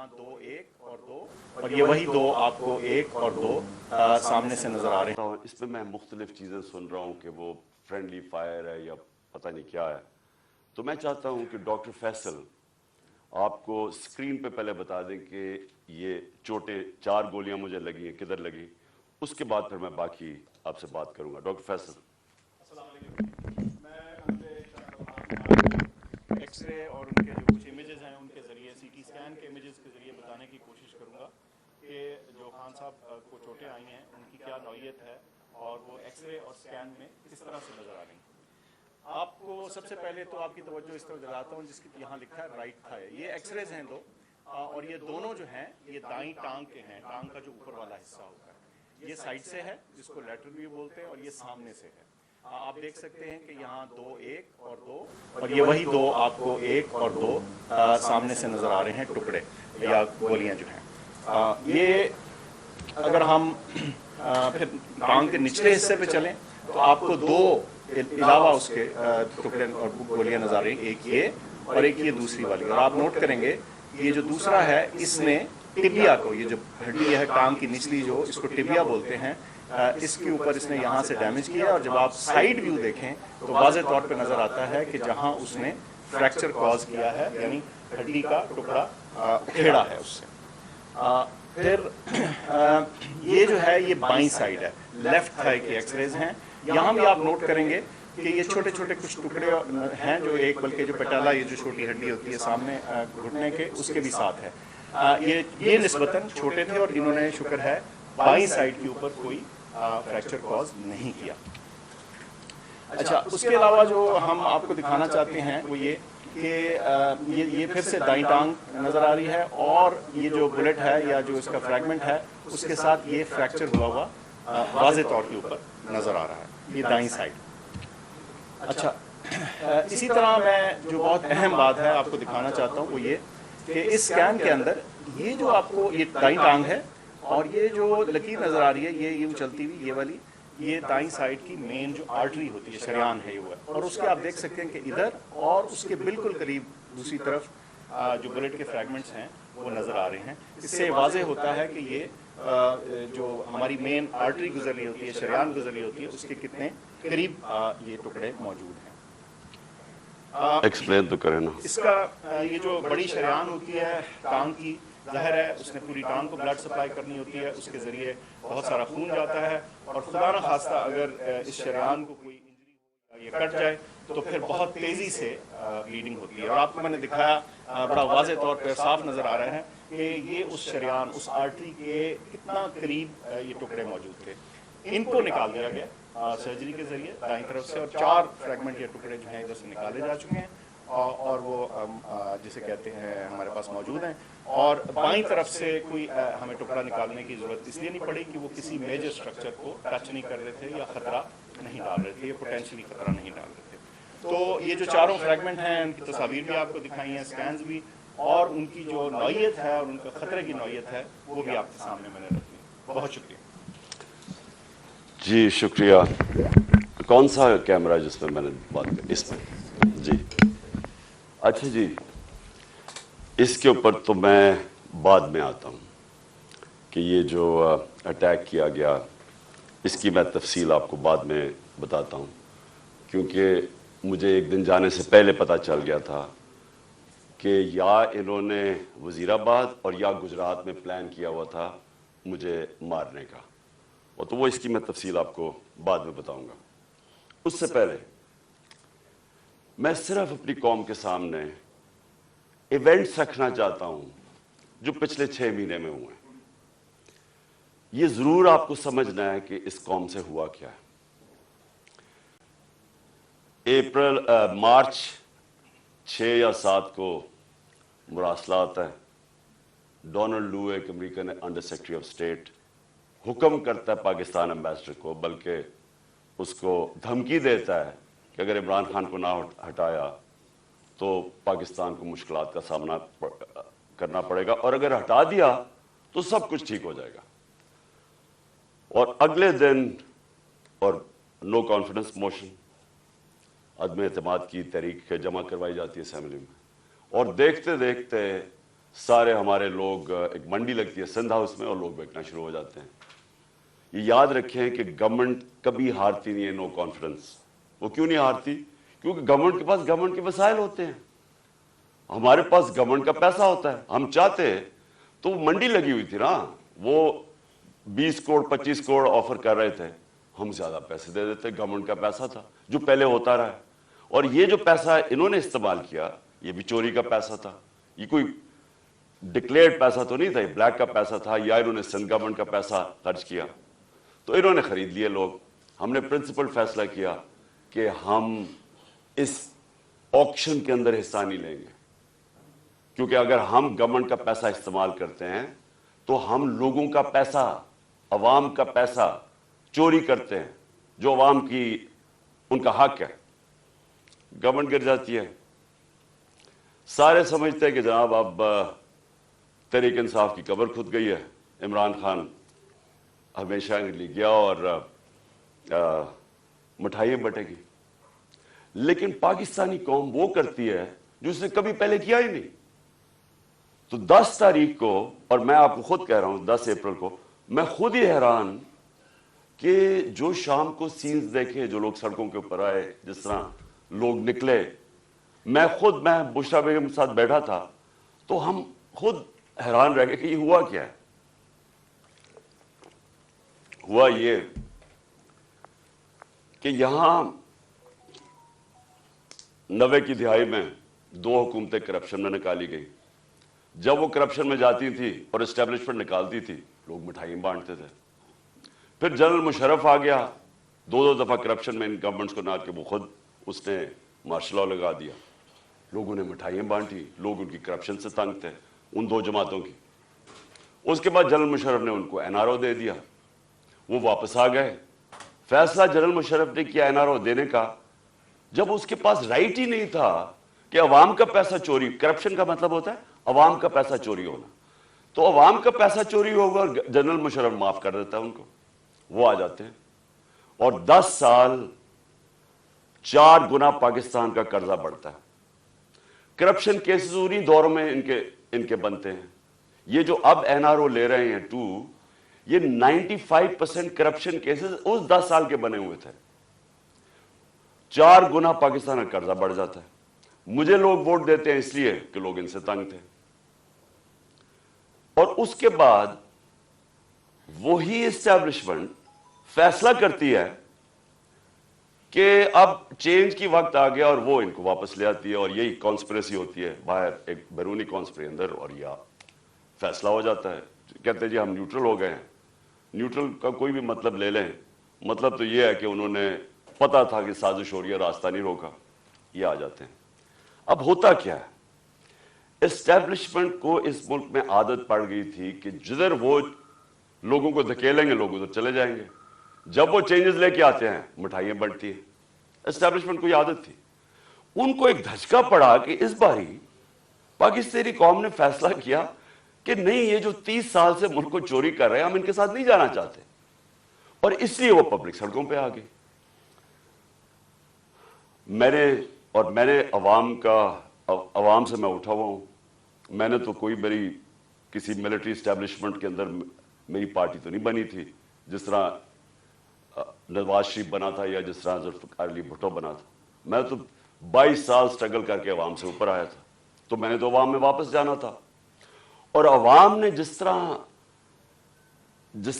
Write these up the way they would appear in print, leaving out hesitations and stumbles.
यहाँ 2 1 और 2 اور یہ وہی 2 آپ کو 1 اور 2 سامنے سے نظر آ رہے ہیں. اس میں مختلف چیزیں سن رہا ہوں کہ وہ فرینڈلی فائر ہے یا پتہ نہیں کیا ہے. تو میں چاہتا ہوں کہ ڈاکٹر فیصل آپ کو اسکرین پہ پہلے بتا دیں کہ یہ چوٹیں 4 گولیاں مجھے لگی ہیں کدھر لگی, اس کے بعد پھر میں باقی آپ سے بات کروں گا. ڈاکٹر فیصل. السلام علیکم. میں ایکس رے اور ان کے جو کچھ امیجز ہیں ان کے ذریعے سی ٹی اسکین کے امیجز کے ذریعے بتانے کی کوشش کروں گا کہ جو خان صاحب کو چوٹیں آئی ہیں ان کی کیا نوعیت ہے اور وہ ایکس رے اور اسکین میں کس طرح سے نظر آ رہی ہیں. آپ کو سب سے پہلے تو آپ کی توجہ اس طرف دلاتا ہوں جس کی یہاں لکھا ہے رائٹ تھائی. یہ ایکس ریز ہیں 2 اور یہ دونوں جو ہیں یہ دائیں ٹانگ کے ہیں. ٹانگ کا جو اوپر والا حصہ ہوتا ہے یہ سائڈ سے ہے جس کو لیٹرل بھی بولتے ہیں اور یہ سامنے سے ہے. آپ دیکھ سکتے ہیں کہ یہاں 2 1 اور 2 اور یہ وہی 2 آپ کو 1 اور 2 سامنے سے نظر آ رہے ہیں ٹکڑے یا گولیاں جو ہیں. یہ اگر ہم پھر ٹانگ کے نچلے حصے پہ چلیں تو آپ کو 2 علاوہ اس کے ٹکڑے اور گولیاں نظر آ رہی ہیں, ایک یہ اور ایک یہ دوسری والی. اور آپ نوٹ کریں گے یہ جو دوسرا ہے اس نے ٹبیا کو, یہ جو ہڈی ہے ٹانگ کی نچلی جو اس کو ٹبیا بولتے ہیں, اس کے اوپر اس نے یہاں سے ڈیمیج کیا. اور جب آپ سائیڈ ویو دیکھیں تو واضح طور پہ نظر آتا ہے کہ جہاں اس نے فریکچر کاز کیا ہے یعنی ہڈی کا ٹکڑا اکھیڑا ہے اس سے. پھر یہ جو ہے یہ بائیں سائیڈ ہے, لیفٹ تھائی کے ایکس ریز ہیں. یہاں بھی آپ نوٹ کریں گے کہ یہ چھوٹے چھوٹے کچھ ٹکڑے ہیں جو ایک بلکہ جو پٹالا یہ جو چھوٹی ہڈی ہوتی ہے سامنے گھٹنے کے اس کے بھی ساتھ ہے. یہ نسبتاً چھوٹے تھے اور انہوں نے شکر ہے بائیں سائڈ کے اوپر کوئی فریکچر کاز نہیں کیا. اچھا, اس کے علاوہ جو ہم آپ کو دکھانا چاہتے ہیں وہ یہ کہ یہ پھر سے دائیں ٹانگ نظر آ رہی ہے اور یہ جو بلٹ ہے یا جو اس کا فریگمنٹ ہے اس کے ساتھ یہ فریکچر ہوا واضح طور کے اوپر نظر آ رہا ہے. یہ دائیں سائڈ. اچھا, اسی طرح میں جو بہت اہم بات ہے آپ کو دکھانا چاہتا ہوں وہ یہ کہ اس اسکین کے اندر یہ جو آپ کو یہ دائیں ٹانگ ہے اور یہ جو لکیر نظر آ رہی ہے یہ یوں چلتی ہوئی یہ والی, یہ دائیں سائڈ کی مین جو آرٹری ہوتی ہے شریان ہے یہ, اور اس کے آپ دیکھ سکتے ہیں کہ ادھر اور اس کے بالکل قریب دوسری طرف جو بلٹ کے فریگمنٹس ہیں وہ نظر آ رہے ہیں. اس سے واضح ہوتا ہے کہ یہ جو ہماری مین آرٹری گزر رہی ہوتی ہے شریان گزر رہی ہوتی ہے اس کے کتنے قریب یہ ٹکڑے موجود ہیں. ایکسپلین تو کریں نا. اس کا یہ جو بڑی شریان ہوتی ہے ٹانگ کی, ظاہر ہے اس نے پوری ٹانگ کو بلڈ سپلائی کرنی ہوتی ہے, اس کے ذریعے بہت سارا خون جاتا ہے اور خدا نہ خواستہ اگر اس شریان کو کوئی انجری ہو یا یہ کٹ جائے تو پھر بہت تیزی سے بلیڈنگ ہوتی ہے. اور آپ کو میں نے دکھایا بڑا واضح طور پہ صاف نظر آ رہا ہے کہ یہ اس شریان اس آرٹری کے کتنا قریب یہ ٹکڑے موجود تھے. ان کو نکال دیا گیا سرجری کے ذریعے دائیں طرف سے اور 4 فریگمنٹ یا ٹکڑے جو ہیں ادھر سے نکالے جا چکے ہیں اور وہ جسے کہتے ہیں ہمارے پاس موجود ہیں. اور بائیں طرف سے کوئی ہمیں ٹکڑا نکالنے کی ضرورت اس لیے نہیں پڑی کہ وہ کسی میجر اسٹرکچر کو ٹچ نہیں کر رہے تھے یا خطرہ نہیں ڈال رہے تھے, یہ پوٹینشلی خطرہ نہیں ڈال رہے تھے. تو یہ جو 4 فریگمنٹ ہیں ان کی تصاویر بھی آپ کو دکھائی ہیں, اسکینز بھی, اور ان کی جو نوعیت ہے اور ان کا خطرے کی نوعیت ہے وہ بھی آپ کے سامنے میں نے رکھی. بہت شکریہ. جی شکریہ. کون سا کیمرہ جس میں نے بات کی؟ اس میں. جی اچھا جی, اس کے اوپر تو میں بعد میں آتا ہوں کہ یہ جو اٹیک کیا گیا اس کی میں تفصیل آپ کو بعد میں بتاتا ہوں, کیونکہ مجھے ایک دن جانے سے پہلے پتہ چل گیا تھا کہ یا انہوں نے وزیر آباد اور یا گجرات میں پلان کیا ہوا تھا مجھے مارنے کا, اور تو وہ اس کی میں تفصیل آپ کو بعد میں بتاؤں گا. اس سے پہلے میں صرف اپنی قوم کے سامنے ایونٹس رکھنا چاہتا ہوں جو پچھلے 6 مہینے میں ہوئے ہیں. یہ ضرور آپ کو سمجھنا ہے کہ اس قوم سے ہوا کیا ہے. مارچ 6 یا 7 کو مراسلات ہے. ڈونلڈ لو ایک American under secretary of state حکم کرتا ہے پاکستان امبیسڈر کو, بلکہ اس کو دھمکی دیتا ہے کہ اگر عمران خان کو نہ ہٹایا تو پاکستان کو مشکلات کا سامنا کرنا پڑے گا, اور اگر ہٹا دیا تو سب کچھ ٹھیک ہو جائے گا. اور اگلے دن اور نو کانفیڈنس موشن, عدم اعتماد کی تحریک جمع کروائی جاتی ہے اسمبلی میں, اور دیکھتے دیکھتے سارے ہمارے لوگ، ایک منڈی لگتی ہے سندھ ہاؤس میں اور لوگ بیٹھنا شروع ہو جاتے ہیں. یہ یاد رکھیں کہ گورنمنٹ کبھی ہارتی نہیں ہے نو کانفیڈنس. وہ کیوں نہیں ہارتی؟ کیونکہ گورنمنٹ کے پاس گورنمنٹ کے وسائل ہوتے ہیں. ہمارے پاس گورنمنٹ کا پیسہ ہوتا ہے. ہم چاہتے تو وہ منڈی لگی ہوئی تھی نا، وہ 20 کروڑ 25 کروڑ آفر کر رہے تھے، ہم زیادہ پیسے دے دیتے. گورنمنٹ کا پیسہ تھا جو پہلے ہوتا رہا ہے. اور یہ جو پیسہ انہوں نے استعمال کیا یہ بھی چوری کا پیسہ تھا. یہ کوئی ڈکلیئرڈ پیسہ تو نہیں تھا، یہ بلیک کا پیسہ تھا، یا انہوں نے سندھ گورنمنٹ کا پیسہ خرچ کیا. تو انہوں نے خرید لیے لوگ. ہم نے پرنسپل فیصلہ کیا کہ ہم اس آکشن کے اندر حصہ نہیں لیں گے، کیونکہ اگر ہم گورنمنٹ کا پیسہ استعمال کرتے ہیں تو ہم لوگوں کا پیسہ، عوام کا پیسہ چوری کرتے ہیں جو عوام کی ان کا حق ہے. گورنمنٹ گر جاتی ہے. سارے سمجھتے ہیں کہ جناب اب تحریک انصاف کی قبر کھد گئی ہے. عمران خان ہمیشہ کے لیے گیا اور مٹھائیاں بٹے گی. لیکن پاکستانی قوم وہ کرتی ہے جو اس نے کبھی پہلے کیا ہی نہیں. تو 10 تاریخ کو، اور میں آپ کو خود کہہ رہا ہوں 10 اپریل کو، میں خود ہی حیران کہ جو شام کو سینز دیکھے، جو لوگ سڑکوں کے اوپر آئے، جس طرح لوگ نکلے. میں بشرا بیگم کے ساتھ بیٹھا تھا تو ہم خود حیران رہ گئے کہ یہ ہوا کیا ہے. ہوا یہ کہ یہاں 90 کی دہائی میں 2 حکومتیں کرپشن میں نکالی گئی. جب وہ کرپشن میں جاتی تھی اور اسٹیبلشمنٹ نکالتی تھی، لوگ مٹھائیاں بانٹتے تھے. پھر جنرل مشرف آ گیا، 2 دفعہ کرپشن میں ان گورنمنٹس کو نہ کہ وہ خود اس نے مارشل لاء لگا دیا. لوگوں نے مٹھائیاں بانٹی. لوگ ان کی کرپشن سے تنگ تھے، ان 2 جماعتوں کی. اس کے بعد جنرل مشرف نے ان کو NRO دے دیا. وہ واپس آ گئے. فیصلہ جنرل مشرف نے کیا NRO دینے کا جب اس کے پاس رائٹ ہی نہیں تھا کہ عوام کا پیسہ چوری. کرپشن کا مطلب ہوتا ہے عوام کا پیسہ چوری ہونا. تو عوام کا پیسہ چوری ہوگا اور جنرل مشرف معاف کر دیتا ہے ان کو. وہ آ جاتے ہیں اور 10 سال 4 گنا پاکستان کا قرضہ بڑھتا ہے. کرپشن کیسز انہی دوروں میں ان کے بنتے ہیں. یہ جو اب NRO لے رہے ہیں 2، یہ 95% کرپشن کیسز اس 10 سال کے بنے ہوئے تھے. 4 گنا پاکستان کا قرضہ بڑھ جاتا ہے. مجھے لوگ ووٹ دیتے ہیں اس لیے کہ لوگ ان سے تنگ تھے. اور اس کے بعد وہی اسٹیبلشمنٹ فیصلہ کرتی ہے کہ اب چینج کی وقت آ گیا اور وہ ان کو واپس لے آتی ہے. اور یہی کانسپریسی ہوتی ہے باہر، ایک بیرونی کانسپری اندر، اور یہ فیصلہ ہو جاتا ہے. کہتے ہیں جی ہم نیوٹرل ہو گئے ہیں. نیوٹرل کا کوئی بھی مطلب لے لیں، مطلب تو یہ ہے کہ انہوں نے پتا تھا کہ سازش ہو رہی ہے، راستہ نہیں روکا. یہ آ جاتے ہیں. اب ہوتا کیا ہے، اسٹیبلشمنٹ کو اس ملک میں عادت پڑ گئی تھی کہ جدھر وہ لوگوں کو دھکیلیں گے لوگ ادھر چلے جائیں گے. جب وہ چینجز لے کے آتے ہیں مٹھائیاں بنتی ہیں. اسٹیبلشمنٹ کو یہ عادت تھی. ان کو ایک دھچکا پڑا کہ اس باری پاکستانی قوم نے فیصلہ کیا کہ نہیں، یہ جو 30 سال سے ملک کو چوری کر رہے ہیں ہم ان کے ساتھ نہیں جانا چاہتے. اور اس لیے وہ پبلک سڑکوں پہ آ گئی. میں نے عوام سے میں اٹھا ہوا ہوں. میں نے تو کوئی کسی ملٹری اسٹیبلشمنٹ کے اندر میری پارٹی تو نہیں بنی تھی جس طرح نواز شریف بنا تھا یا جس طرح ذوالفقار علی بھٹو بنا تھا. میں تو 22 سال سٹرگل کر کے عوام سے اوپر آیا تھا. تو میں نے تو عوام میں واپس جانا تھا. اور عوام نے جس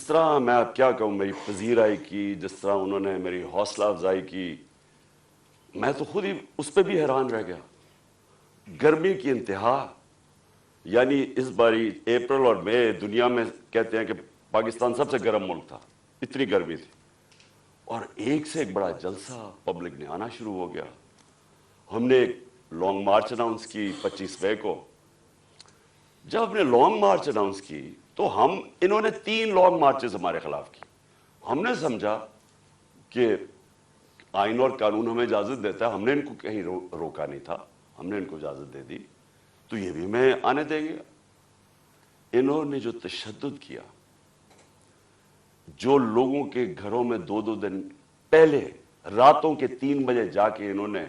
طرح میں اب کیا کہوں، میری پذیرائی کی، جس طرح انہوں نے میری حوصلہ افزائی کی، میں تو خود ہی اس پہ بھی حیران رہ گیا. گرمی کی انتہا. یعنی اس باری اپریل اور مئی دنیا میں کہتے ہیں کہ پاکستان سب سے گرم ملک تھا، اتنی گرمی تھی. اور ایک سے ایک بڑا جلسہ پبلک نے آنا شروع ہو گیا. ہم نے ایک لانگ مارچ اناؤنس کی 25 مئی کو. جب ہم نے لانگ مارچ اناؤنس کی تو انہوں نے 3 لانگ مارچز ہمارے خلاف کی. ہم نے سمجھا کہ آئین اور قانون ہمیں اجازت دیتا ہے، ہم نے ان کو کہیں روکا نہیں تھا، ہم نے ان کو اجازت دے دی تو یہ بھی میں آنے دیں گے. انہوں نے جو تشدد کیا، جو لوگوں کے گھروں میں 2 دن پہلے راتوں کے 3 بجے جا کے انہوں نے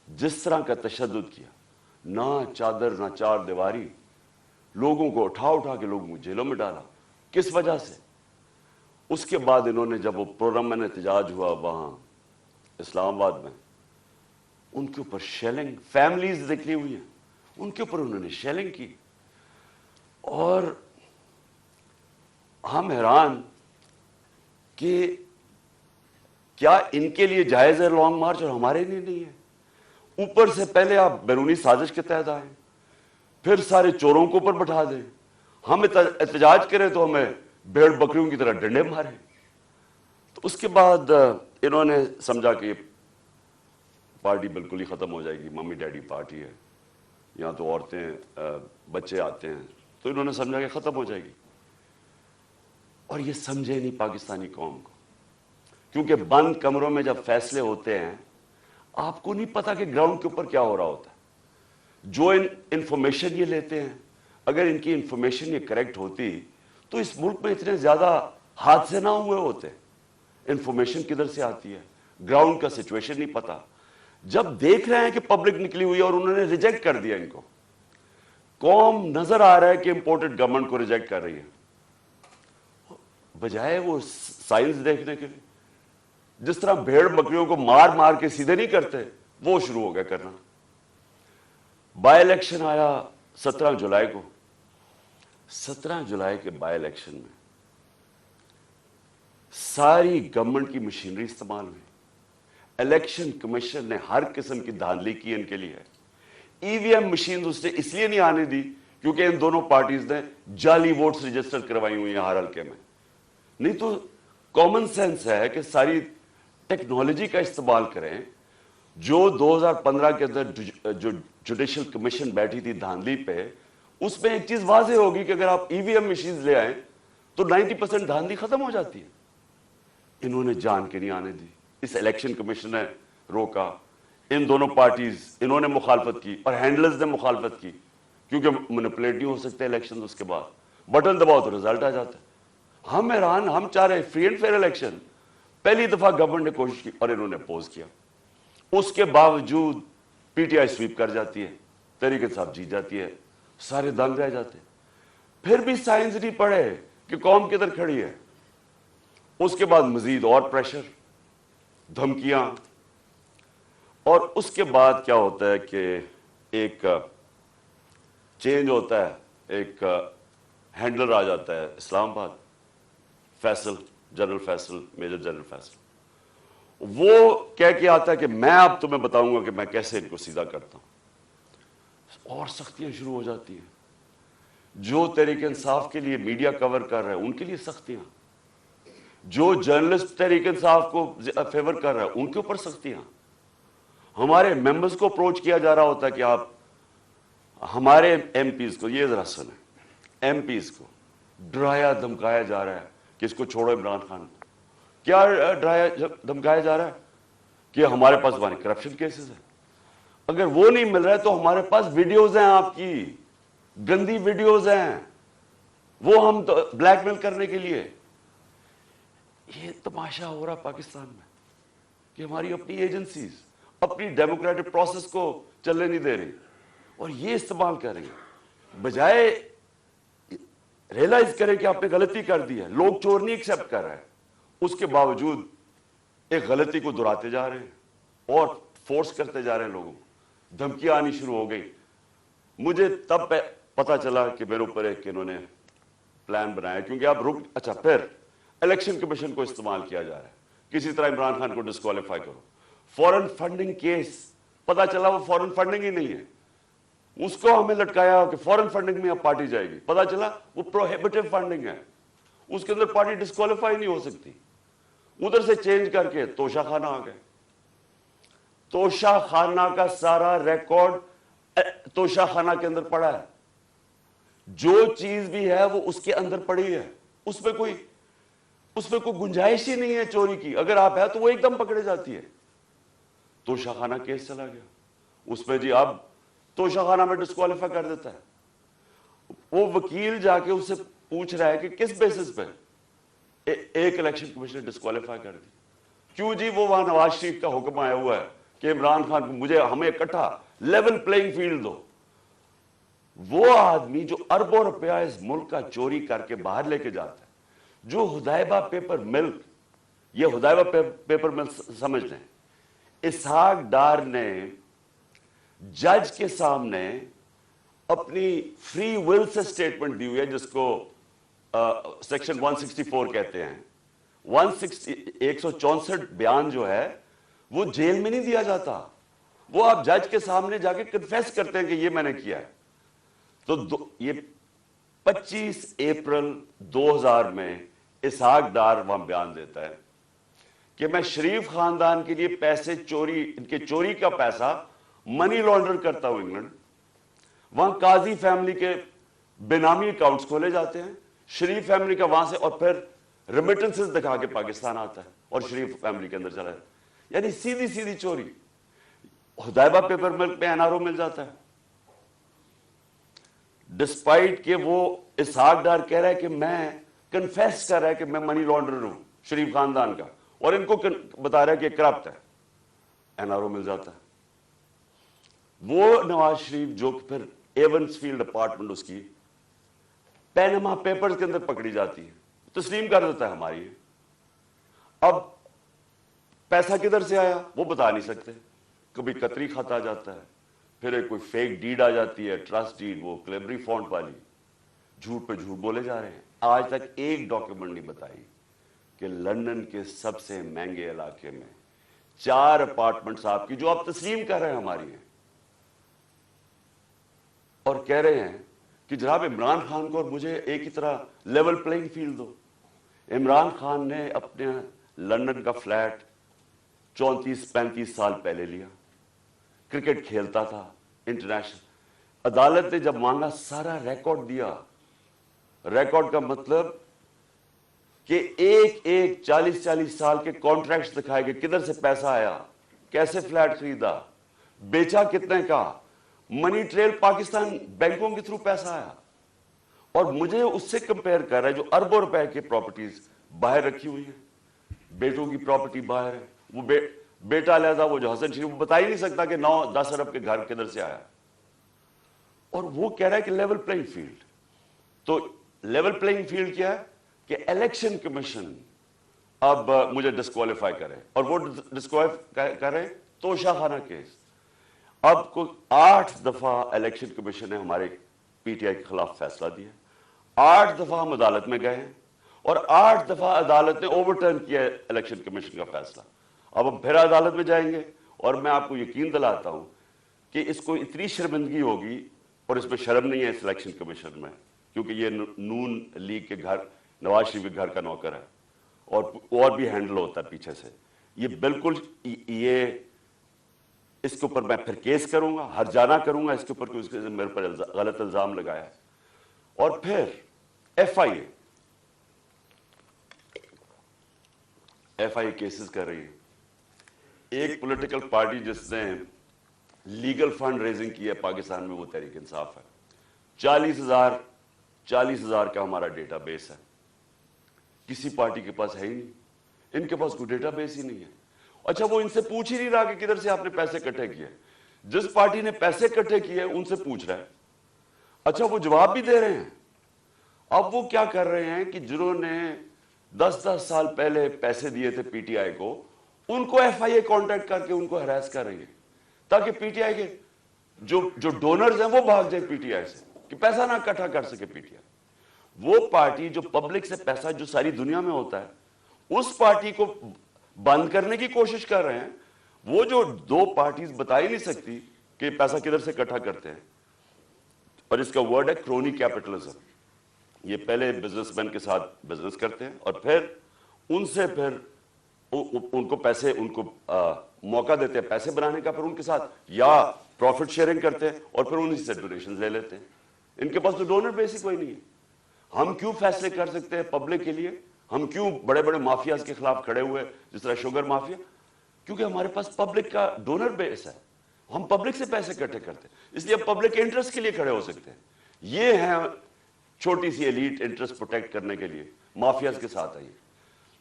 جس طرح کا تشدد کیا، نہ چادر نہ چار دیواری. लोगों को उठा उठा के लोगों को जेलों में डाला। किस वजह से? उसके बाद इन्होंने जब वो पुरअमन एहतजाज हुआ वहां इस्लामाबाद में, उनके ऊपर शेलिंग, फैमिलीज निकली हुई हैं, उनके ऊपर उन्होंने शेलिंग की। और हम हैरान कि क्या इनके लिए जायज है लॉन्ग मार्च और हमारे लिए नहीं है? ऊपर से पहले आप बैरूनी साजिश के तहत आए, फिर सारे चोरों को ऊपर बैठा दें, हम एहतजाज करें तो हमें भेड़ बकरियों की तरह डंडे मारे। तो उसके बाद इन्होंने समझा कि पार्टी बिल्कुल ही खत्म हो जाएगी, मम्मी डैडी पार्टी है, यहाँ तो औरतें बच्चे आते हैं, तो इन्होंने समझा कि खत्म हो जाएगी। और ये समझे नहीं पाकिस्तानी कौम को, क्योंकि बंद कमरों में जब फैसले होते हैं आपको नहीं पता कि ग्राउंड के ऊपर क्या हो रहा होता है। जो इंफॉर्मेशन ये लेते हैं, अगर इनकी इंफॉर्मेशन ये करेक्ट होती तो इस मुल्क में इतने ज्यादा हादसे ना हुए होते। इंफॉर्मेशन किधर से आती है, ग्राउंड का सिचुएशन नहीं पता। जब देख रहे हैं कि पब्लिक निकली हुई है और उन्होंने रिजेक्ट कर दिया इनको, कौम नजर आ रहा है कि इंपोर्टेड गवर्नमेंट को रिजेक्ट कर रही है, बजाय वो साइंस देखने के लिए जिस तरह भेड़ बकरियों को मार मार के सीधे नहीं करते, वो शुरू हो गया करना। बाय इलेक्शन आया 17 जुलाई को। 17 जुलाई के बाय इलेक्शन में सारी गवर्नमेंट की मशीनरी इस्तेमाल हुई। इलेक्शन कमीशन ने हर किस्म की धांधली की इनके लिए। ईवीएम मशीन उसने इसलिए नहीं आने दी क्योंकि इन दोनों पार्टीज ने जाली वोट्स रजिस्टर करवाई हुई हैं हर हल्के में। नहीं तो कॉमन सेंस है कि सारी टेक्नोलॉजी का इस्तेमाल करें। जो 2015 के अंदर जो जुडिशल कमीशन बैठी थी धांधली पे, उसमें एक चीज वाज़ेह होगी कि अगर आप ईवीएम मशीन ले आए तो 90% धांधली खत्म हो जाती है। इन्होंने जान के नहीं आने दी, इस इलेक्शन कमीशन ने रोका। इन दोनों पार्टीज, इन्होंने मुखालफत की और हैंडलर्स ने मुखालफत की, क्योंकि मैनिपुलेट नहीं हो सकते इलेक्शन। उसके बाद बटन दबाओ तो रिजल्ट आ जाता है। हम हैरान, हम चाह रहे फ्री एंड फेयर इलेक्शन। पहली दफा गवर्नमेंट ने कोशिश की और इन्होंने अपोज किया। उसके बावजूद पीटीआई स्वीप कर जाती है, तहरीक इंसाफ जीत जाती है, सारे दंग रह जाते। फिर भी साइंस नहीं पढ़े कि कौम किधर खड़ी है। उसके बाद मजीद और प्रेशर, धमकियां, और उसके बाद क्या होता है कि एक चेंज होता है, एक हैंडलर आ जाता है Islamabad, Faisal, general Faisal, major general Faisal. वो कह के आता है कि मैं अब तुम्हें बताऊंगा कि मैं कैसे इनको सीधा करता हूं। और सख्तियां शुरू हो जाती हैं। जो तहरीक इंसाफ के लिए मीडिया कवर कर रहे हैं उनके लिए सख्तियां, जो जर्नलिस्ट तहरीक इंसाफ को फेवर कर रहा है उनके ऊपर सख्तियां। हमारे मेंबर्स को अप्रोच किया जा रहा होता है कि आप हमारे एमपीज को, ये जरा सुने, एमपीज को डराया धमकाया जा रहा है कि इसको छोड़ो इमरान खान को। क्या डराया धमकाया जा रहा है? कि हमारे पास हमारे करप्शन केसेस है। अगर वो नहीं मिल रहा है तो हमारे पास वीडियोज हैं, आपकी गंदी वीडियोज हैं, वो हम तो ब्लैकमेल करने के लिए। ये तमाशा हो रहा पाकिस्तान में कि हमारी अपनी एजेंसीज अपनी डेमोक्रेटिक प्रोसेस को चलने नहीं दे रही और ये इस्तेमाल कर रही है। बजाय रियलाइज करें कि आपने गलती कर दी है। लोग चोर नहीं एक्सेप्ट कर रहे हैं, उसके बावजूद एक गलती को दोहराते जा रहे हैं और फोर्स करते जा रहे हैं लोगों को। धमकियां आनी शुरू हो गई। मुझे तब पता चला कि मेरे ऊपर एक इन्होंने प्लान बनाया, क्योंकि आप रुक, अच्छा, फिर इलेक्शन कमीशन को इस्तेमाल किया जा रहा है, किसी तरह इमरान खान को डिस्क्वालीफाई करो। फॉरेन फंडिंग केस, पता चला वो फॉरेन फंडिंग ही नहीं है, उसको हमें लटकाया कि फॉरेन फंडिंग में अब पार्टी जाएगी। पता चला वो प्रोहिबिटिव फंडिंग है, उसके अंदर पार्टी डिस्क्वालीफाई नहीं हो सकती। उधर से चेंज करके तोशा खाना आ गए। तोशा खाना का सारा रिकॉर्ड तोशा खाना के अंदर पड़ा है। जो चीज भी है वो उसके अंदर पड़ी है, उसमें कोई गुंजाइश ही नहीं है चोरी की। अगर आप है तो वो एकदम पकड़े जाती है। तोशा खाना केस चला गया, उसमें जी अब तोशा खाना में डिस्क्वालीफाई कर देता है। वो वकील जाके उससे पूछ रहा है कि किस बेसिस पे एक इलेक्शन कमीशन ने डिस्क्वालीफाई कर दी। क्यों जी? वो वहां नवाज शरीफ का हुक्म आया हुआ है कि इमरान खान को, हमें इकट्ठा लेवल प्लेइंग फील्ड दो। वो आदमी जो अरबों रुपया इस मुल्क का चोरी करके बाहर लेके जाता है, जो हुदैबा पेपर मिल्क, ये हुदैबा पेपर मिल्क समझ लें, इसहाक डार ने जज के सामने अपनी फ्री विल से स्टेटमेंट दी हुई है, जिसको सेक्शन 164 कहते हैं। 164 बयान जो है वो जेल में नहीं दिया जाता, वो आप जज के सामने जाके कन्फेस करते हैं कि ये मैंने किया है। तो ये 25 अप्रैल 2000 में इसहाक डार वहां बयान देता है कि मैं शरीफ खानदान के लिए पैसे चोरी, इनके चोरी का पैसा मनी लॉन्डर करता हूं इंग्लैंड। वहां काजी फैमिली के बेनामी अकाउंट्स खोले जाते हैं, शरीफ फैमिली का वहां से, और फिर रेमिटेंसेस दिखा के पाकिस्तान आता है और शरीफ फैमिली के अंदर चला जाता है। यानी सीधी सीधी चोरी। हुदैबा पेपर मिल्क में एनआरओ मिल जाता है, डिस्पाइट कि वो इसहाक डार कह रहा है कि मैं कन्फेस कर रहा है कि मैं मनी लॉन्डर हूं शरीफ खानदान का, और इनको बता रहा है कि करप्ट है, एनआरओ मिल जाता है। वो नवाज शरीफ जो फिर एवंसफील्ड अपार्टमेंट उसकी पैनमा पेपर्स के अंदर पकड़ी जाती है, तस्लीम कर देता है हमारी। अब पैसा किधर से आया वो बता नहीं सकते, कभी कतरी खाता जाता है, फिर एक कोई फेक डीड आ जाती है, ट्रस्ट डीड, वो क्लेबरी फॉन्ट वाली, झूठ पे झूठ बोले जा रहे हैं। आज तक एक डॉक्यूमेंट नहीं बताई कि लंदन के सबसे महंगे इलाके में 4 अपार्टमेंट्स आपकी जो आप तस्लीम कर रहे हैं हमारी हैं, और कह रहे हैं कि जनाब इमरान खान को और मुझे एक ही तरह लेवल प्लेइंग फील्ड दो। इमरान खान ने अपने लंदन का फ्लैट 34-35 साल पहले लिया, क्रिकेट खेलता था इंटरनेशनल। अदालत ने जब मांगा सारा रिकॉर्ड दिया। रिकॉर्ड का मतलब कि एक 40-40 साल के कॉन्ट्रैक्ट्स दिखाए गए, किधर से पैसा आया, कैसे फ्लैट खरीदा, बेचा कितने का, मनी ट्रेल पाकिस्तान बैंकों के थ्रू पैसा आया। और मुझे उससे कंपेयर कर रहा है जो अरबों रुपए की प्रॉपर्टीज बाहर रखी हुई है, बेटों की प्रॉपर्टी बाहर है, वो बेटा अलहदा, वो जो हसन शरीफ, वो बता ही नहीं सकता कि 9-10 अरब के घर किधर से आया, और वो कह रहा है कि लेवल प्लेइंग फील्ड। तो लेवल प्लेइंग फील्ड क्या है कि इलेक्शन कमीशन अब मुझे डिस्क्वालीफाई करे, और वो डिस्क्वालीफाई करे तोशाखाना केस। अब को 8 दफा इलेक्शन कमीशन ने हमारे पीटीआई के खिलाफ फैसला दिया, 8 दफा हम अदालत में गए हैं, और 8 दफा अदालत ने ओवरटर्न किया इलेक्शन कमीशन का फैसला। अब हम फिर अदालत में जाएंगे, और मैं आपको यकीन दिलाता हूं कि इसको इतनी शर्मिंदगी होगी, और इसमें शर्म नहीं है इस इलेक्शन कमीशन में, क्योंकि ये नून लीग के घर, नवाज शरीफ के घर का नौकर है, और भी हैंडल होता है पीछे से। ये बिल्कुल ये इसके ऊपर मैं फिर केस करूंगा, हरजाना करूंगा इसके ऊपर कि उसके मेरे पर गलत इल्जाम लगाया है। और फिर एफआईए केसेस कर रही है। एक पॉलिटिकल पार्टी जिसने लीगल फंड रेजिंग की है पाकिस्तान में, वो तहरीक इंसाफ है। 40,000 का हमारा डेटाबेस है, किसी पार्टी के पास है ही नहीं, इनके पास कोई डेटाबेस ही नहीं है। अच्छा, वो इनसे पूछ ही नहीं रहा कि किधर से आपने पैसे इकट्ठे किए। जिस पार्टी ने पैसे इकट्ठे किए उनसे पूछ रहा है। अच्छा, वो जवाब भी दे रहे हैं। अब वो क्या कर रहे हैं कि जिन्होंने 10-10 साल पहले पैसे दिए थे पीटीआई को, उनको एफआईए कांटेक्ट करके उनको हरास कर रही है, ताकि पीटीआई के जो डोनर्स हैं वो भाग जाए पीटीआई से, कि पैसा ना इकट्ठा कर सके पीटीआई। वो पार्टी जो पब्लिक से पैसा, जो सारी दुनिया में होता है, उस पार्टी को बंद करने की कोशिश कर रहे हैं। वो जो 2 पार्टीज बता ही नहीं सकती कि पैसा किधर से इकट्ठा करते हैं, और इसका वर्ड है क्रोनी कैपिटलिज्म। ये पहले बिजनेसमैन के साथ बिजनेस करते हैं, और फिर उनसे फिर उनको पैसे, उनको मौका देते हैं पैसे बनाने का, फिर उनके साथ या प्रॉफिट शेयरिंग करते हैं, और फिर उन्हीं से डोनेशन ले लेते हैं। इनके पास तो डोनर बेसिक कोई नहीं है। हम क्यों फैसले कर सकते हैं पब्लिक के लिए? हम क्यों बड़े बड़े माफियाज के खिलाफ खड़े हुए, जिस तरह शुगर माफिया? क्योंकि हमारे पास पब्लिक का डोनर बेस है, हम पब्लिक से पैसे इकट्ठे करते हैं, इसलिए पब्लिक के इंटरेस्ट के लिए खड़े हो सकते हैं। ये है छोटी सी एलीट इंटरेस्ट प्रोटेक्ट करने के लिए माफियाज के साथ आई।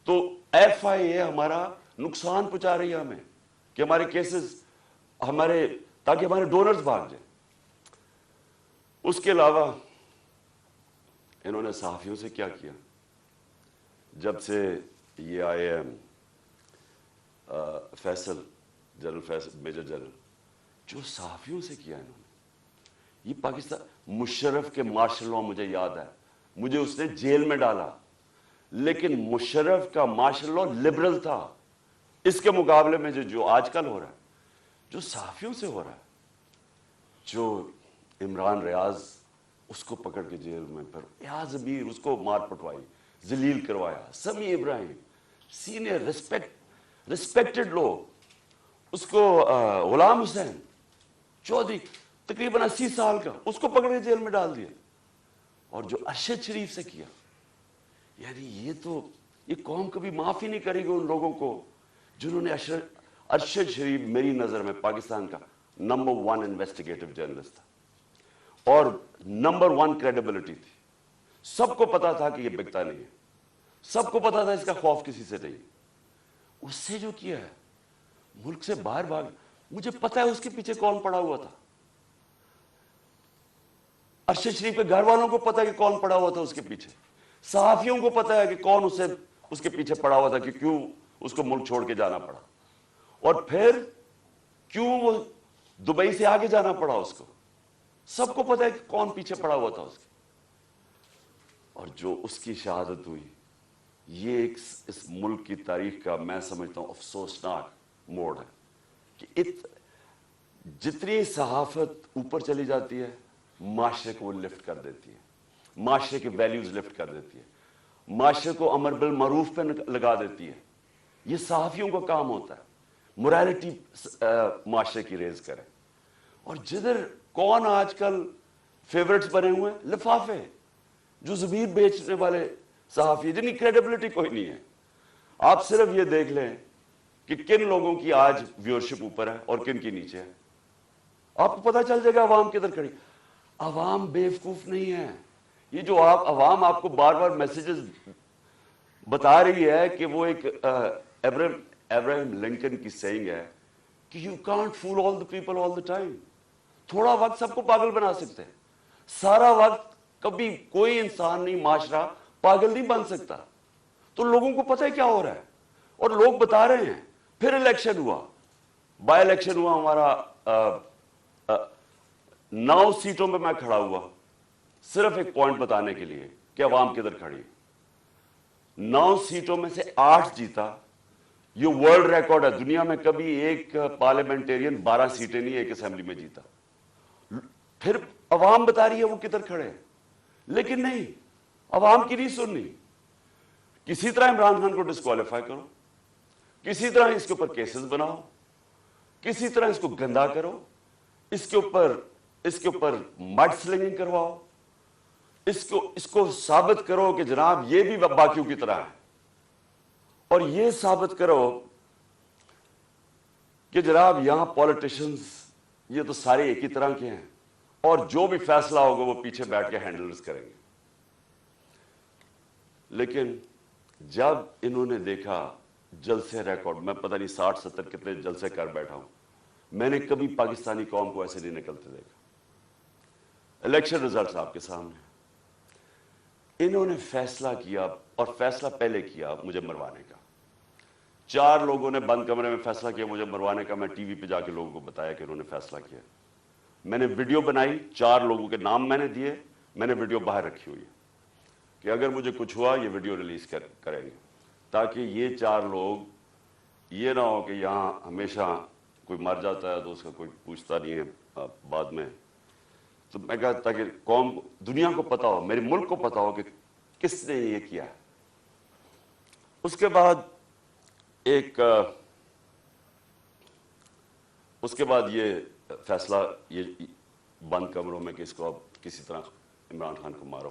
तो एफआईए हमारा नुकसान पहुंचा रही है हमें, कि हमारे केसेस हमारे, ताकि हमारे डोनर्स भाग जाए। उसके अलावा इन्होंने सहाफ़ियों से क्या किया? जब से ये आए हैं Faisal, general Faisal, major general, जो सहाफ़ियों से किया इन्होंने, ये पाकिस्तान, मुशर्रफ के मार्शल लॉ मुझे याद है, मुझे उसने जेल में डाला, लेकिन मुशर्रफ का मार्शल लॉ लिबरल था। इसके मुकाबले में जो आजकल हो रहा है, जो सहाफ़ियों से हो रहा है, जो इमरान रियाज, उसको पकड़ के जेल में, फिर याज अमीर उसको मार पिटवाई, जलील करवाया, समी इब्राहिम सीनियर रिस्पेक्टेड लोग, उसको गुलाम हुसैन चौधरी तकरीबन 80 साल का, उसको पकड़ के जेल में डाल दिया। और जो अरशद शरीफ से किया, यानी ये कौम कभी माफ ही नहीं करेगी उन लोगों को जिन्होंने अरशद शरीफ मेरी नजर में पाकिस्तान का नंबर 1 इन्वेस्टिगेटिव जर्नलिस्ट था और नंबर 1 क्रेडिबिलिटी थी। सबको पता था कि ये बिकता नहीं है, सबको पता था इसका खौफ किसी से नहीं। उससे जो किया है, मुल्क से बाहर भाग, मुझे पता है उसके पीछे कौन पड़ा हुआ था। अरशद शरीफ के घर वालों को पता है कि कौन पड़ा हुआ था उसके पीछे, सहाफियों को पता है कि कौन उसके पीछे पड़ा हुआ था, कि क्यों उसको मुल्क छोड़ के जाना पड़ा, और फिर क्यों वो दुबई से आगे जाना पड़ा उसको। सबको पता है कि कौन पीछे पड़ा हुआ था उसके। और जो उसकी शहादत हुई, ये इस मुल्क की तारीख का मैं समझता हूं अफसोसनाक मोड़ है कि जितनी सहाफत ऊपर चली जाती है, माशरे को वो लिफ्ट कर देती है, माशरे के वैल्यूज लिफ्ट कर देती है, माशरे को अमर बिल मरूफ पे लगा देती है। ये सहाफियों का काम होता है, मोरालिटी माशरे की रेज करे। और जिधर कौन आजकल फेवरेट्स बने हुए हैं, लिफाफे, जो ज़मीर बेचने वाले सहाफी, जिनकी क्रेडिबिलिटी कोई नहीं है। आप सिर्फ ये देख लें कि किन लोगों की आज व्यूअरशिप ऊपर है और किन की नीचे है, आपको पता चल जाएगा अवाम किधर खड़ी। अवाम बेवकूफ नहीं है। ये जो अवाम आपको बार बार मैसेजेस बता रही है कि वो एक अब्राहम लिंकन की सेइंग है कि you can't fool all the people all the time. थोड़ा वक्त सबको पागल बना सकते हैं, सारा वक्त कभी कोई इंसान नहीं, माशरा पागल नहीं बन सकता। तो लोगों को पता है क्या हो रहा है और लोग बता रहे हैं। फिर इलेक्शन हुआ, बाय इलेक्शन हुआ हमारा, 9 सीटों पे मैं खड़ा हुआ सिर्फ एक पॉइंट बताने के लिए कि अवाम किधर खड़ी है। 9 सीटों में से 8 जीता। ये वर्ल्ड रिकॉर्ड है, दुनिया में कभी एक पार्लियामेंटेरियन 12 सीटें नहीं एक असेंबली में जीता। फिर अवाम बता रही है वो किधर खड़े हैं, लेकिन नहीं, अवाम की नहीं सुननी। किसी तरह इमरान खान को डिस्क्वालीफाई करो, किसी तरह इसके ऊपर केसेस बनाओ, किसी तरह इसको गंदा करो, इसके ऊपर मड स्लिंगिंग करवाओ, इसको साबित करो कि जनाब ये भी बाकियों की तरह है, और ये साबित करो कि जनाब यहां पॉलिटिशियंस ये तो सारे एक ही तरह के हैं और जो भी फैसला होगा वो पीछे बैठ के हैंडल्स करेंगे। लेकिन जब इन्होंने देखा जलसे रिकॉर्ड, मैं पता नहीं 60-70 कितने जलसे कर बैठा हूं, मैंने कभी पाकिस्तानी कौम को ऐसे नहीं निकलते देखा। इलेक्शन रिजल्ट्स आपके सामने, इन्होंने फैसला किया, और फैसला पहले किया मुझे मरवाने का। 4 लोगों ने बंद कमरे में फैसला किया मुझे मरवाने का। मैं टीवी पे जाके लोगों को बताया कि उन्होंने फैसला किया। मैंने वीडियो बनाई, 4 लोगों के नाम मैंने दिए, मैंने वीडियो बाहर रखी हुई है कि अगर मुझे कुछ हुआ ये वीडियो रिलीज करेंगे, ताकि ये 4 लोग ये ना हो कि यहाँ हमेशा कोई मर जाता है तो उसका कोई पूछता नहीं है बाद में। तो मैं कहा ताकि कौम, दुनिया को पता हो, मेरे मुल्क को पता हो कि किसने ये किया है। उसके बाद ये फैसला, ये बंद कमरों में कि इसको अब किसी तरह इमरान खान को मारो।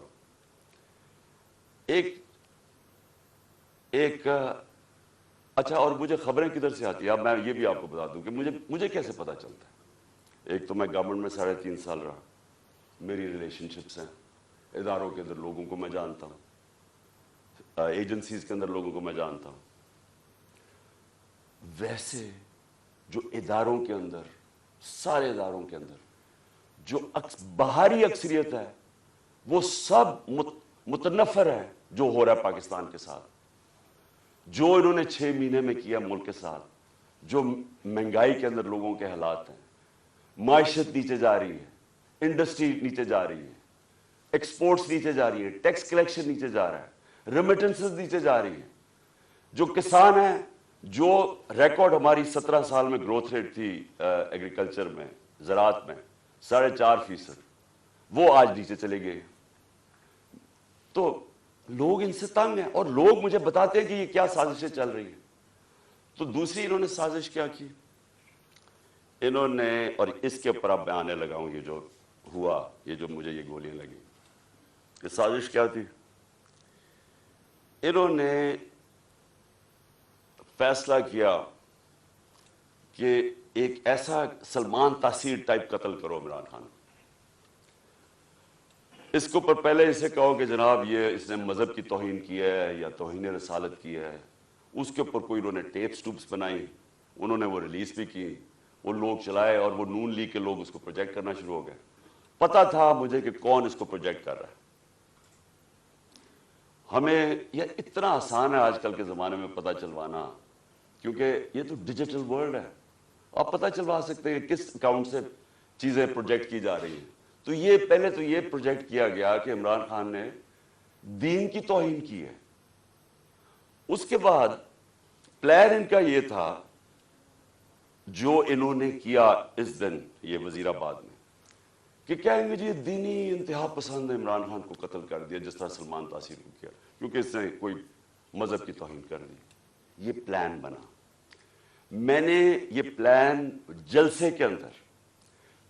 अच्छा, और मुझे खबरें किधर से आती है, अब मैं ये भी आपको बता दूं कि मुझे कैसे पता चलता है। एक तो मैं गवर्नमेंट में 3.5 साल रहा, मेरी रिलेशनशिप्स हैं, इदारों के अंदर लोगों को मैं जानता हूं, एजेंसीज के अंदर लोगों को मैं जानता हूं। वैसे जो इदारों के अंदर, सारे इदारों के अंदर جو باہری اکثریت ہے وہ سب متنفر ہے جو ہو رہا ہے پاکستان کے ساتھ، جو انہوں نے 6 مہینے میں کیا ملک کے ساتھ، جو مہنگائی کے اندر لوگوں کے حالات ہیں، معیشت نیچے جا رہی ہے، انڈسٹری نیچے جا رہی ہے، ایکسپورٹس نیچے جا رہی ہے، ٹیکس کلیکشن نیچے جا رہا ہے، ریمیٹنسز نیچے جا رہی ہیں، جو کسان ہیں، جو ریکارڈ ہماری 17 سال میں گروتھ ریٹ تھی ایگریکلچر میں، زراعت میں 4.5%، وہ آج نیچے چلے گئے۔ تو لوگ ان سے تنگ ہیں، اور لوگ مجھے بتاتے ہیں کہ یہ کیا سازشیں چل رہی ہیں۔ تو دوسری انہوں نے سازش کیا کی، انہوں نے، اور اس کے اوپر اب میں آنے لگا ہوں، یہ جو ہوا، یہ جو مجھے یہ گولیاں لگی، یہ سازش کیا تھی؟ انہوں نے فیصلہ کیا کہ ایک ایسا سلمان تاثیر ٹائپ قتل کرو عمران خان۔ اس کے اوپر پہلے اسے کہو کہ جناب یہ اس نے مذہب کی توہین کی ہے یا توہین رسالت کی ہے، اس کے اوپر کوئی انہوں نے ٹیپس ٹوپس بنائی، انہوں نے وہ ریلیز بھی کی، وہ لوگ چلائے، اور وہ نون لیگ کے لوگ اس کو پروجیکٹ کرنا شروع ہو گئے۔ پتا تھا مجھے کہ کون اس کو پروجیکٹ کر رہا ہے۔ ہمیں یہ اتنا آسان ہے آج کل کے زمانے میں پتہ چلوانا، کیونکہ یہ تو ڈیجیٹل ورلڈ ہے، آپ پتہ چلوا سکتے ہیں کس اکاؤنٹ سے چیزیں پروجیکٹ کی جا رہی ہیں۔ تو یہ پہلے تو یہ پروجیکٹ کیا گیا کہ عمران خان نے دین کی توہین کی ہے۔ اس کے بعد پلان ان کا یہ تھا، جو انہوں نے کیا اس دن یہ وزیر آباد میں، کہ کہیں گے جی دینی انتہا پسند عمران خان کو قتل کر دیا جس طرح سلمان تاثیر کو کیا، کیونکہ اس نے کوئی مذہب کی توہین کر دی۔ یہ پلان بنا۔ میں نے یہ پلان جلسے کے اندر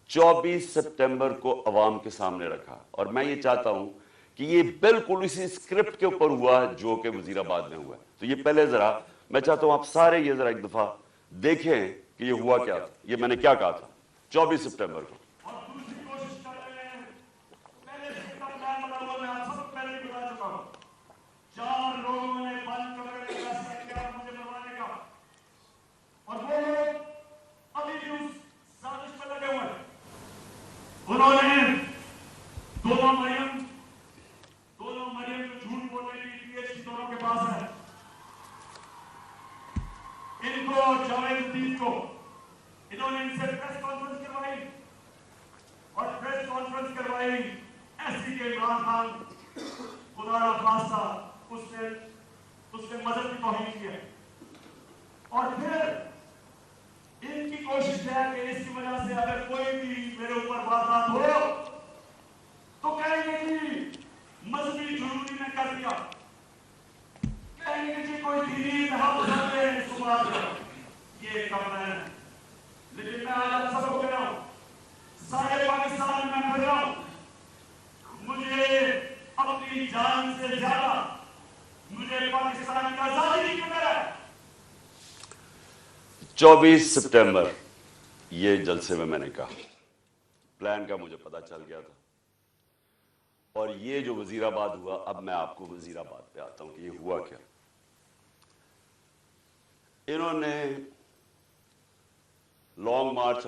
24 سپٹمبر کو عوام کے سامنے رکھا، اور میں یہ چاہتا ہوں کہ یہ بالکل اسی اسکرپٹ کے اوپر ہوا جو کہ وزیر آباد میں ہوا ہے۔ تو یہ پہلے ذرا میں چاہتا ہوں آپ سارے یہ ذرا ایک دفعہ دیکھیں کہ یہ ہوا کیا تھا، یہ میں نے کیا کہا تھا 24 سپٹمبر کو۔ انہوں نے دونوں مریم جو جھوٹ بولنے کی PhD دونوں کے پاس ہے، ان کو جاوید الدین کو انہوں نے ان سے پریس کانفرنس کروائی، اور پریس کانفرنس کروائی ایسی کہ عمران خان خدا را خواستہ اس نے مذہب کی توہین کی ہے، اور پھر ان کی کوشش ہے کہ اس کی وجہ سے اگر کوئی بھی میرے اوپر واردات ہو تو کہیں گے کہ مذہبی جنونی نے کر دیا، کہیں گے کہ کوئی دینی انتہا پسند ہے اس کو مار دیا۔ یہ کرنا ہے، لیکن میں آج آپ سب کو کہہ رہا ہوں، سارے پاکستان میں پھر رہا ہوں، مجھے اپنی جان سے زیادہ مجھے پاکستان کی آزادی کی فکر ہے۔ 24 سپٹمبر یہ جلسے میں نے کہا، پلان کا مجھے پتا چل گیا تھا، اور یہ جو وزیر آباد ہوا، اب میں آپ کو وزیر آباد پہ آتا ہوں کہ یہ ہوا کیا۔ انہوں نے لانگ مارچ،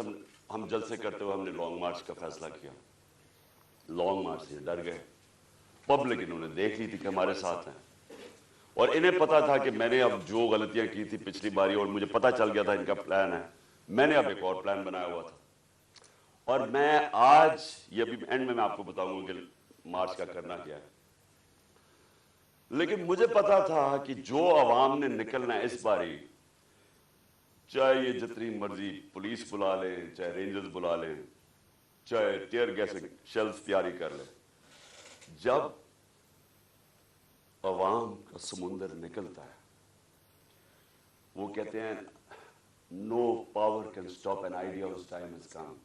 ہم جلسے کرتے ہوئے ہم نے لانگ مارچ کا فیصلہ کیا۔ لانگ مارچ سے ڈر گئے، پبلک انہوں نے دیکھ لی تھی کہ ہمارے ساتھ ہیں، اور انہیں پتا تھا کہ میں نے اب جو غلطیاں کی تھی پچھلی باری، اور مجھے پتا چل گیا تھا ان کا پلان ہے، میں نے اب ایک اور پلان بنایا ہوا تھا، اور میں آج یہ ابھی اینڈ میں آپ کو بتاؤں گا کہ مارچ کا کرنا کیا ہے۔ لیکن مجھے پتا تھا کہ جو عوام نے نکلنا ہے اس باری، چاہے یہ جتنی مرضی پولیس بلا لیں، چاہے رینجرز بلا لیں، چاہے ٹیئر گیس شیلز تیاری کر لیں، جب عوام کا سمندر نکلتا ہے، وہ کہتے ہیں no power can stop an idea whose time has come۔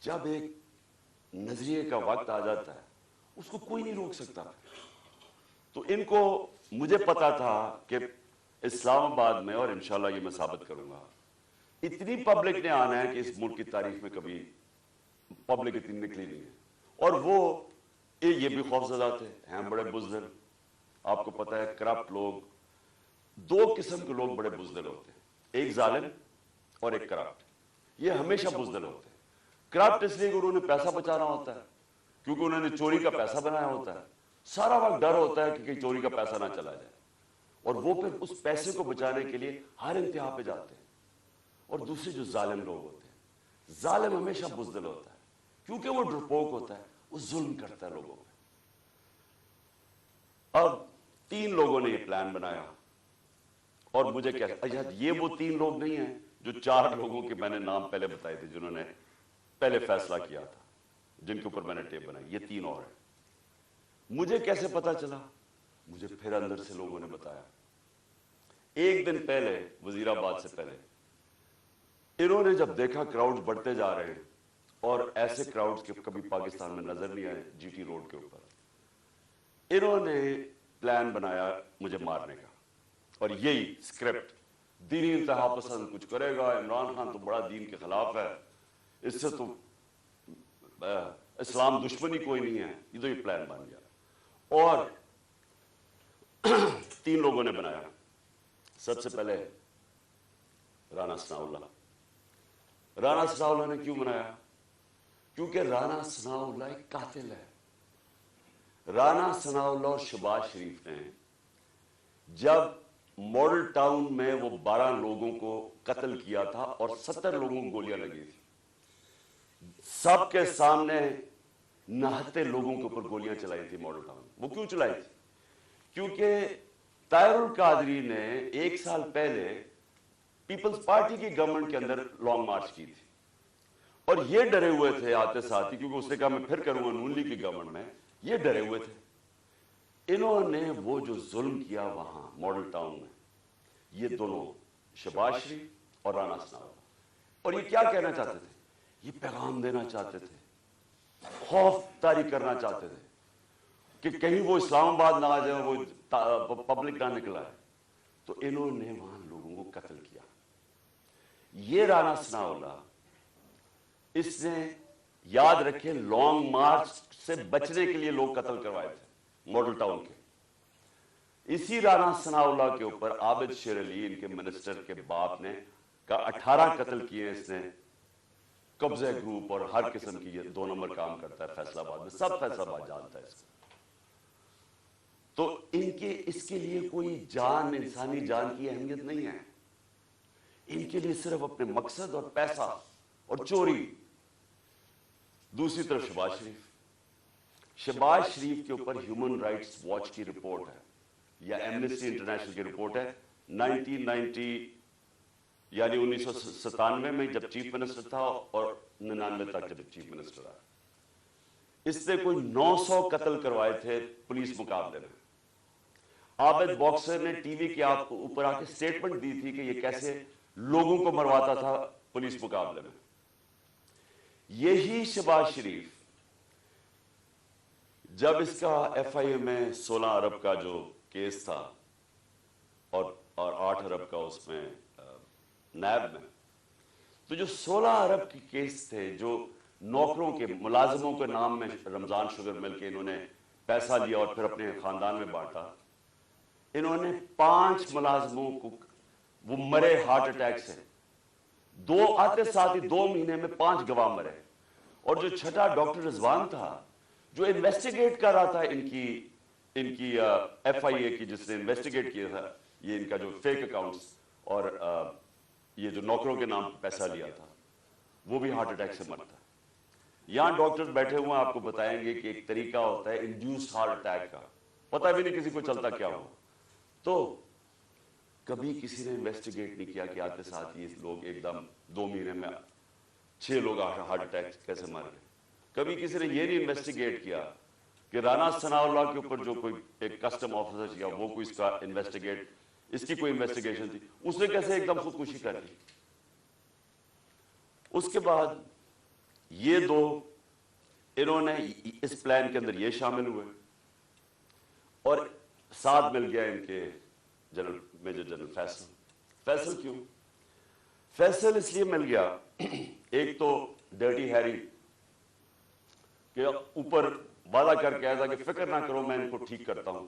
جب ایک نظریے کا وقت آ جاتا ہے اس کو کوئی نہیں روک سکتا۔ تو ان کو مجھے پتا تھا کہ اسلام آباد میں، اور انشاءاللہ یہ میں ثابت کروں گا، اتنی پبلک نے آنا ہے کہ اس ملک کی تاریخ میں کبھی پبلک اتنی نکلی نہیں ہے، اور وہ یہ بھی خوفزدہ تھے، ہیں بڑے بزدل، آپ کو پتا ہے کرپٹ لوگ، دو قسم کے لوگ بڑے بزدل ہوتے ہیں، ایک ظالم اور ایک کرپٹ، یہ ہمیشہ بزدل ہوتے ہیں۔ करप्ट इसलिए कि उन्होंने पैसा बचाना होता है, क्योंकि उन्होंने चोरी का पैसा बनाया होता है, सारा वक्त डर होता है कि कहीं चोरी का पैसा ना चला जाए, और वो फिर उस पैसे को बचाने के लिए हर इंतहा पे जाते हैं। और दूसरे जो जालिम लोग होते हैं, जालिम हमेशा बुज़दिल होता है, क्योंकि वो डरपोक होता है, वो जुल्म करता है लोगों पे। अब 3 लोगों ने ये प्लान बनाया, और मुझे क्या, अच्छा ये वो 3 लोग नहीं हैं जो 4 लोगों के मैंने नाम पहले बताए थे, जिन्होंने पहले फैसला किया था, जिनके ऊपर मैंने टेप बनाई, ये 3 और हैं। मुझे कैसे पता चला? मुझे फिर अंदर से लोगों ने बताया। एक दिन पहले, वजीराबाद से पहले, इन्होंने जब देखा क्राउड बढ़ते जा रहे हैं, और ऐसे क्राउड्स के कभी पाकिस्तान में नजर नहीं आए जीटी रोड के ऊपर, इन्होंने प्लान बनाया मुझे मारने का। और यही स्क्रिप्ट, दीनी इंतहा पसंद कुछ करेगा, इमरान खान तो बड़ा दीन के खिलाफ है, इससे तो इस्लाम दुश्मनी कोई नहीं है, ये तो ये प्लान बन गया। और 3 लोगों ने बनाया। सबसे पहले राना सनाउल्लाह। राना सनाउल्लाह ने क्यों बनाया? क्योंकि राना सनाउल्लाह एक कातिल है। राना सनाउल्लाह और शहबाज शरीफ ने जब मॉडल टाउन में वो 12 लोगों को कत्ल किया था और 70 लोगों को गोलियां लगी थी, सबके सामने नहाते लोगों के ऊपर गोलियां चलाई थी मॉडल टाउन। वो क्यों चलाई थी? क्योंकि ताहिरुल कादरी ने 1 साल पहले पीपल्स पार्टी की गवर्नमेंट के अंदर लॉन्ग मार्च की थी, और ये डरे हुए थे आते साथ ही, क्योंकि उसने कहा मैं फिर करूंगा नून लीग की गवर्नमेंट में, ये डरे हुए थे। इन्होंने वो जो जुल्म किया वहां मॉडल टाउन में, ये दोनों शहबाज शरीफ और राना सनाउल्लाह, और ये क्या कहना चाहते थे? ये पैगाम देना चाहते थे, खौफ तारी करना चाहते थे कि कहीं वो इस्लामाबाद ना आ जाए, वो पब्लिक ना निकला है। तो इन्होंने वहां लोगों को कत्ल किया। ये राना सनाउल्लाह, इसने याद रखे लॉन्ग मार्च से बचने के लिए लोग कत्ल करवाए थे मॉडल टाउन के। इसी राना सनाउल्लाह के ऊपर आबिद शेर अली, इनके मिनिस्टर के बाप ने, का 18 कत्ल किए इसने। कब्जे ग्रुप और हर किस्म की, ये 2 नंबर काम करता है फैसलाबाद में, सब फैसलाबाद जानता है इसको। तो इनके इसके लिए कोई जान, इंसानी जान की अहमियत नहीं है। इनके लिए सिर्फ अपने मकसद और पैसा और चोरी। दूसरी तरफ शहबाज शरीफ के ऊपर ह्यूमन राइट्स वॉच की रिपोर्ट है, या एमनेस्टी इंटरनेशनल की रिपोर्ट है, 1990 यानी 1997 में जब चीफ मिनिस्टर था, और 99 तक जब चीफ मिनिस्टर रहा, इसने कोई 900 कत्ल करवाए थे पुलिस मुकाबले में। आबिद बॉक्सर ने टीवी के ऊपर आके स्टेटमेंट दी थी कि ये कैसे लोगों को मरवाता था पुलिस मुकाबले में। यही शहबाज शरीफ, जब इसका एफआईए में 16 अरब का जो केस था और 8 अरब का उसमें नैब में, तो जो 16 अरब के केस थे, जो नौकरों के, मुलाजिमों के नाम में रमजान शुगर मिल के इन्होंने पैसा लिया और फिर अपने खानदान में बांटा, इन्होंने 5 मुलाजिमों को, वो मरे हार्ट अटैक से, 2 आते साथ ही 2 महीने में 5 गवाह मरे। और जो छठा डॉक्टर रिजवान था, जो इन्वेस्टिगेट कर रहा था इनकी एफआईए की, जिसने इन्वेस्टिगेट किया था ये इनका जो फेक अकाउंट्स और ये जो नौकरों के नाम पैसा लिया था, वो भी हार्ट अटैक से मरता है। यहां डॉक्टर्स बैठे हुए आपको बताएंगे कि एक तरीका होता है इंड्यूस्ड हार्ट अटैक का, पता भी नहीं किसी को चलता क्या हो। तो कभी किसी ने इन्वेस्टिगेट नहीं किया कि आते साथ ये लोग एकदम 2 महीने में 6 लोग हार्ट अटैक कैसे मर गए। कभी किसी ने ये नहीं इन्वेस्टिगेट किया कि राना सनाउल्लाह के ऊपर जो कोई एक कस्टम ऑफिसर या वो कोई इसका इन्वेस्टिगेट, इसकी कोई इन्वेस्टिगेशन थी, उसने कैसे एकदम खुदकुशी कर ली। उसके बाद ये 2 इन्होंने इस प्लान के अंदर ये शामिल हुए, और साथ मिल गया इनके जनरल, मेजर जनरल फैसल। क्यों फैसल? इसलिए मिल गया, एक तो डर्टी हैरी के ऊपर वादा करके आया था कि फिक्र ना करो, मैं इनको ठीक करता हूं,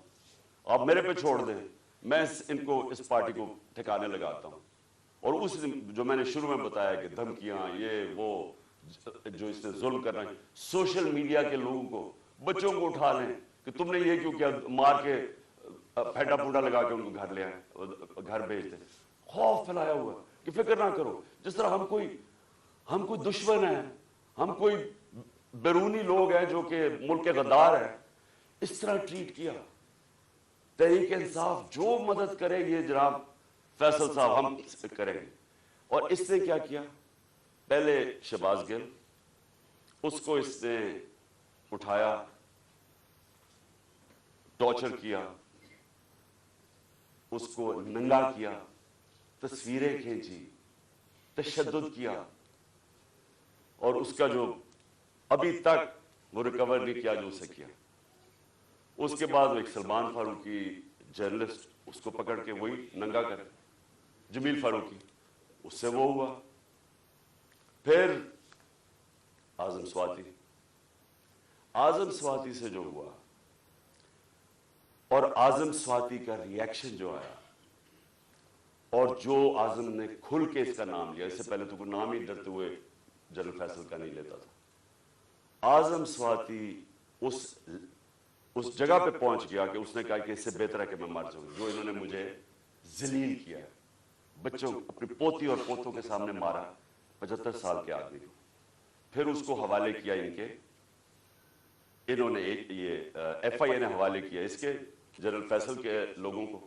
आप मेरे पे छोड़ दें, मैं इनको इस पार्टी को ठिकाने लगाता हूं। और उस जो मैंने शुरू में बताया कि धमकियां, ये वो جو اس نے ظلم کرنا ہے، سوشل میڈیا کے لوگوں کو، بچوں کو اٹھا لیں کہ تم نے یہ کیوں کیا، مار کے پھیٹا پوڈا لگا کے ان کو گھر لے آئے، گھر بھیج دیں. خوف پھیلایا ہوا کہ فکر نہ کرو. جس طرح ہم کوئی دشمن ہیں، ہم کوئی بیرونی لوگ ہیں جو کہ ملک کے غدار ہیں، اس طرح ٹریٹ کیا. تحریک انصاف جو مدد کرے یہ جناب فیصل صاحب ہم کریں گے. اور اس نے کیا کیا، پہلے شہباز گل، اس کو اس نے اٹھایا، ٹارچر کیا، اس کو ننگا کیا، تصویریں کھینچی، تشدد کیا، اور اس کا جو ابھی تک وہ ریکور نہیں کیا جو اسے کیا. اس کے بعد وہ ایک سلمان فاروقی جرنلسٹ، اس کو پکڑ کے وہی ننگا کر، جمیل فاروقی، اس سے وہ ہوا. پھر اعظم سواتی سے جو ہوا، اور اعظم سواتی کا ریئیکشن جو آیا، اور جو اعظم نے کھل کے اس کا نام لیا، اس سے پہلے تو کوئی نام ہی ڈرتے ہوئے جنرل فیصل کا نہیں لیتا تھا. اعظم سواتی اس جگہ پہ پہنچ گیا کہ اس نے کہا کہ اس سے بہتر ہے کہ میں مر جاؤں، جو انہوں نے مجھے ذلیل کیا ہے. بچوں، اپنی پوتی اور پوتوں کے سامنے مارا 75 سال کے آدمی کو. پھر اس کو حوالے کیا انہوں نے یہ ایف آئی اے نے حوالے کیا اس کے جنرل فیصل کے لوگوں کو.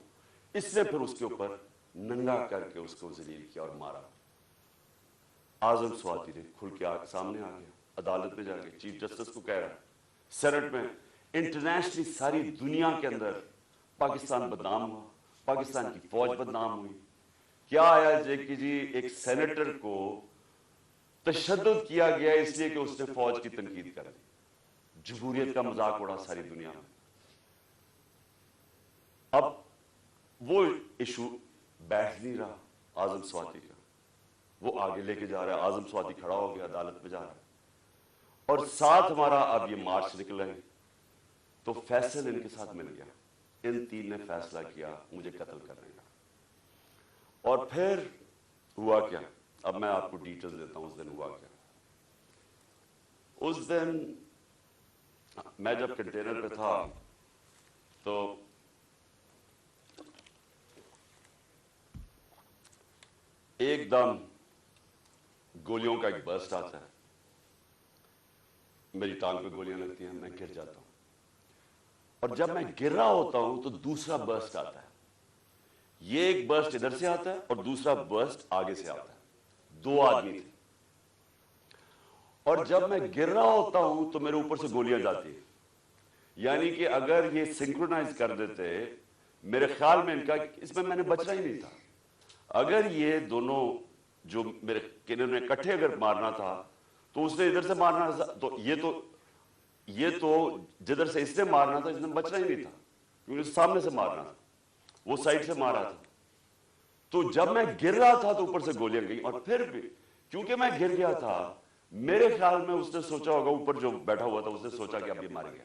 اس نے پھر اس کے اوپر ننگا کر کے اس کو ذلیل کیا اور مارا. اعظم سواتی نے کھل کے سامنے آ گیا، عدالت میں جا کے چیف جسٹس کو کہہ رہا ہے، سینٹ میں، انٹرنیشنلی ساری دنیا کے اندر پاکستان بدنام ہوا، پاکستان کی فوج بدنام ہوئی. کیا آیا کہ جی ایک سینیٹر کو تشدد کیا گیا اس لیے کہ اس نے فوج کی تنقید کر دی، جمہوریت کا مذاق اڑا ساری دنیا میں. اب وہ ایشو بیٹھ نہیں رہا اعظم سواتی کا، وہ آگے لے کے جا رہا ہے. اعظم سواتی کھڑا ہو گیا، عدالت میں جا رہا ہے، اور ساتھ ہمارا اب یہ مارچ نکلا ہے. تو فیصل ان کے ساتھ مل گیا، ان تین نے فیصلہ کیا مجھے قتل کرنے کا. اور پھر ہوا کیا، اب میں آپ کو ڈیٹیل دیتا ہوں. اس دن ہوا کیا، اس دن میں جب کنٹینر پہ تھا تو ایک دم گولیوں کا ایک برسٹ آتا ہے، میری ٹانگ پہ گولیاں لگتی ہیں، میں گر جاتا ہوں. اور جب میں گر رہا ہوتا ہوں تو دوسرا برسٹ آتا ہے. یہ ایک برسٹ ادھر سے آتا ہے اور دوسرا برسٹ آگے سے آتا ہے. دو آدمی تھے، اور جب میں گر رہا ہوتا ہوں تو میرے اوپر سے گولیاں جاتی ہیں. یعنی کہ اگر یہ سنکرونائز کر دیتے، میرے خیال میں ان کا اس میں نے بچنا ہی نہیں تھا. اگر یہ دونوں جو میرے کنر نے کٹھے اگر مارنا تھا تو اس نے ادھر سے مارنا تھا، تو یہ تو جدھر سے اس نے مارنا تھا اس نے بچنا ہی نہیں تھا، کیونکہ سامنے سے مارنا تھا، وہ سائڈ سے مارا تھا. تو جب میں گر رہا تھا تو اوپر سے گولیاں گئی. اور پھر بھی کیونکہ میں گر گیا تھا، میرے خیال میں اس نے سوچا ہوگا، اوپر جو بیٹھا ہوا تھا اس نے سوچا کہ اب یہ مار گیا،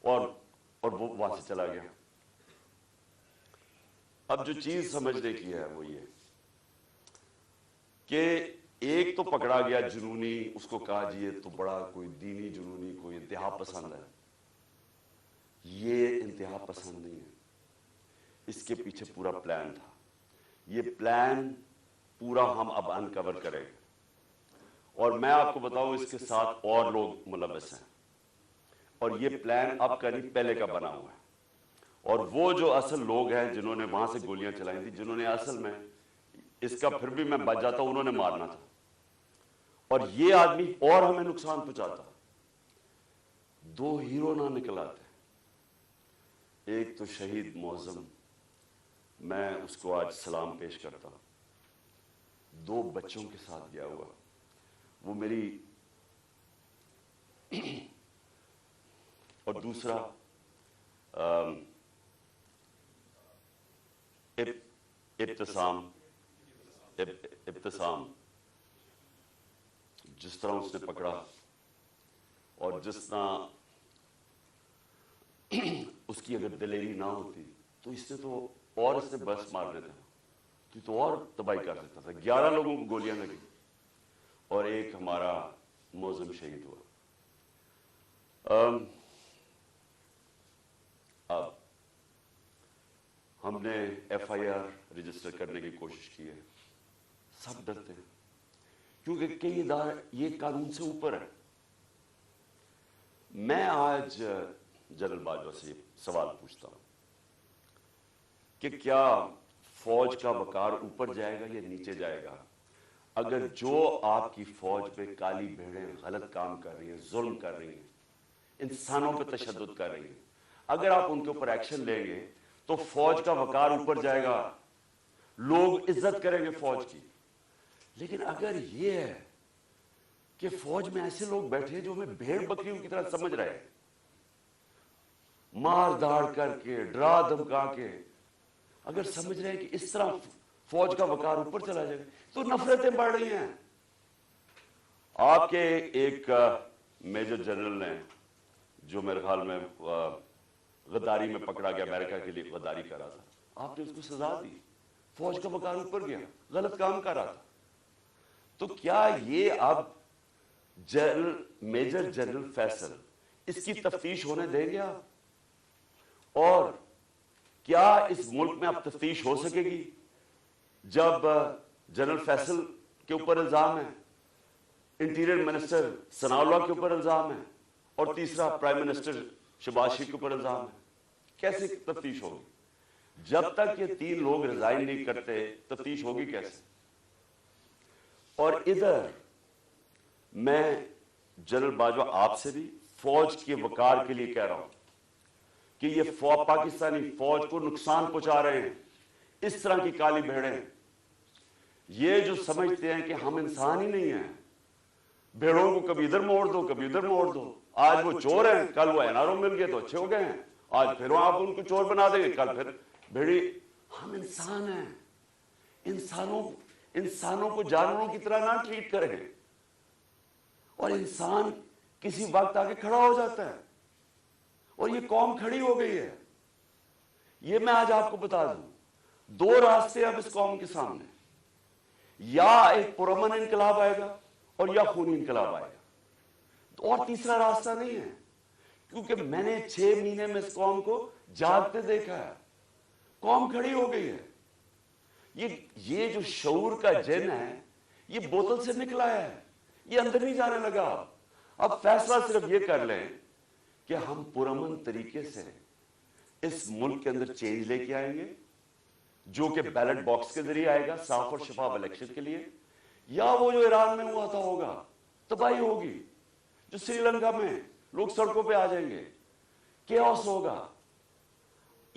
اور وہ وہاں سے چلا گیا. اب جو چیز سمجھنے کی ہے وہ یہ کہ ایک تو پکڑا گیا جنونی، اس کو کہا جی یہ تو بڑا کوئی دینی جنونی، کوئی انتہا پسند ہے. یہ انتہا پسند نہیں ہے، اس کے پیچھے پورا پلان تھا. یہ پلان پورا ہم اب انکور کریں گے، اور میں آپ کو بتاؤں اس کے ساتھ اور لوگ ملوث ہیں، اور یہ پلان اب کا نہیں پہلے کا بنا ہوا ہے. اور وہ جو اصل لوگ ہیں جنہوں نے وہاں سے گولیاں چلائی تھی، جنہوں نے اصل میں اس کا پھر بھی میں بچ جاتا انہوں نے مارنا تھا، اور یہ آدمی اور ہمیں نقصان پہنچاتا. دو ہیرو نہ نکل آتے، ایک تو شہید معظم، میں اس کو آج سلام پیش کرتا ہوں، 2 بچوں کے ساتھ گیا ہوا. وہ میری اور دوسرا ابتسام، جس طرح اس نے پکڑا اور جس طرح اس کی اگر دلیری نہ ہوتی تو اس نے بس مار دیتا تو اور تباہی کر سکتا تھا. 11 لوگوں کو گولیاں لگی. और एक हमारा मोज़म शहीद हुआ। अब हमने FIR रजिस्टर करने की कोशिश की है, सब डरते हैं क्योंकि कई इदारे ये कानून से ऊपर है। मैं आज जनरल बाजवा से सवाल पूछता हूं कि क्या फौज का वकार ऊपर जाएगा या नीचे जाएगा अगर जो आपकी फौज पे काली भेड़ें गलत काम कर रही हैं, जुल्म कर रही हैं, इंसानों पे तशद्दुद कर रही हैं, अगर आप उनके ऊपर एक्शन लेंगे तो फौज का वकार ऊपर जाएगा, लोग इज्जत करेंगे फौज की। लेकिन अगर ये है कि फौज में ऐसे लोग बैठे हैं जो हमें भेड़ बकरियों की तरह समझ रहे हैं, मार धाड़ करके, डरा धमका के, अगर समझ रहे हैं कि इस तरह फौज का वकार ऊपर चला जाएगा, तो नफरतें बढ़ रही हैं। आपके एक मेजर जनरल ने, जो मेरे ख्याल में गद्दारी में पकड़ा गया, अमेरिका के लिए गद्दारी कर रहा था, आपने उसको सजा दी, फौज का वकार ऊपर गया, गलत काम कर रहा था। तो क्या ये अब मेजर जनरल फैसल इसकी तफ्तीश होने देंगे आप? और क्या इस मुल्क में अब तफ्तीश हो सकेगी जब जनरल फैसल के ऊपर इल्जाम है, इंटीरियर मिनिस्टर सनाउल्लाह के ऊपर इल्जाम है, और तीसरा प्राइम मिनिस्टर शहबाज शरीफ के ऊपर इल्जाम है? कैसे तफ्तीश होगी? जब तक ये 3 लोग रिजाइन नहीं करते, तफ्तीश होगी कैसे? और इधर मैं जनरल बाजवा आपसे भी फौज के वकार के लिए कह रहा हूं कि ये पाकिस्तानी फौज को नुकसान पहुंचा रहे हैं इस तरह की काली भेड़ें, ये जो समझते हैं कि हम इंसान ही नहीं हैं, भेड़ों को कभी इधर मोड़ दो कभी उधर मोड़ दो, आज वो चोर हैं, कल वो NRO मिल गए तो अच्छे हो गए हैं, आज फिर आप उनको चोर बना देंगे, कल फिर भेड़ी। हम इंसान हैं, इंसानों को जानवरों की तरह ना ट्रीट करें। और इंसान किसी वक्त आके खड़ा हो जाता है, और ये कौम खड़ी हो गई है। ये मैं आज आपको बता दूं, 2 रास्ते अब इस कौम के सामने, या एक पुरअमन इनकलाब आएगा और या खूनी इनकलाब आएगा, और तीसरा रास्ता नहीं है। क्योंकि मैंने 6 महीने में इस कौम को जागते देखा है, कौम खड़ी हो गई है। ये जो शऊर का जिन है, ये बोतल से निकला है, ये अंदर नहीं जाने लगा। अब फैसला सिर्फ ये कर लें कि हम पुरअमन तरीके से इस मुल्क के अंदर चेंज लेके आएंगे, जो कि बैलेट बॉक्स के जरिए आएगा, साफ और शफाफ इलेक्शन के लिए, या वो जो ईरान में हुआ था होगा, तबाही होगी, जो श्रीलंका में लोग सड़कों पे आ जाएंगे, केओस होगा।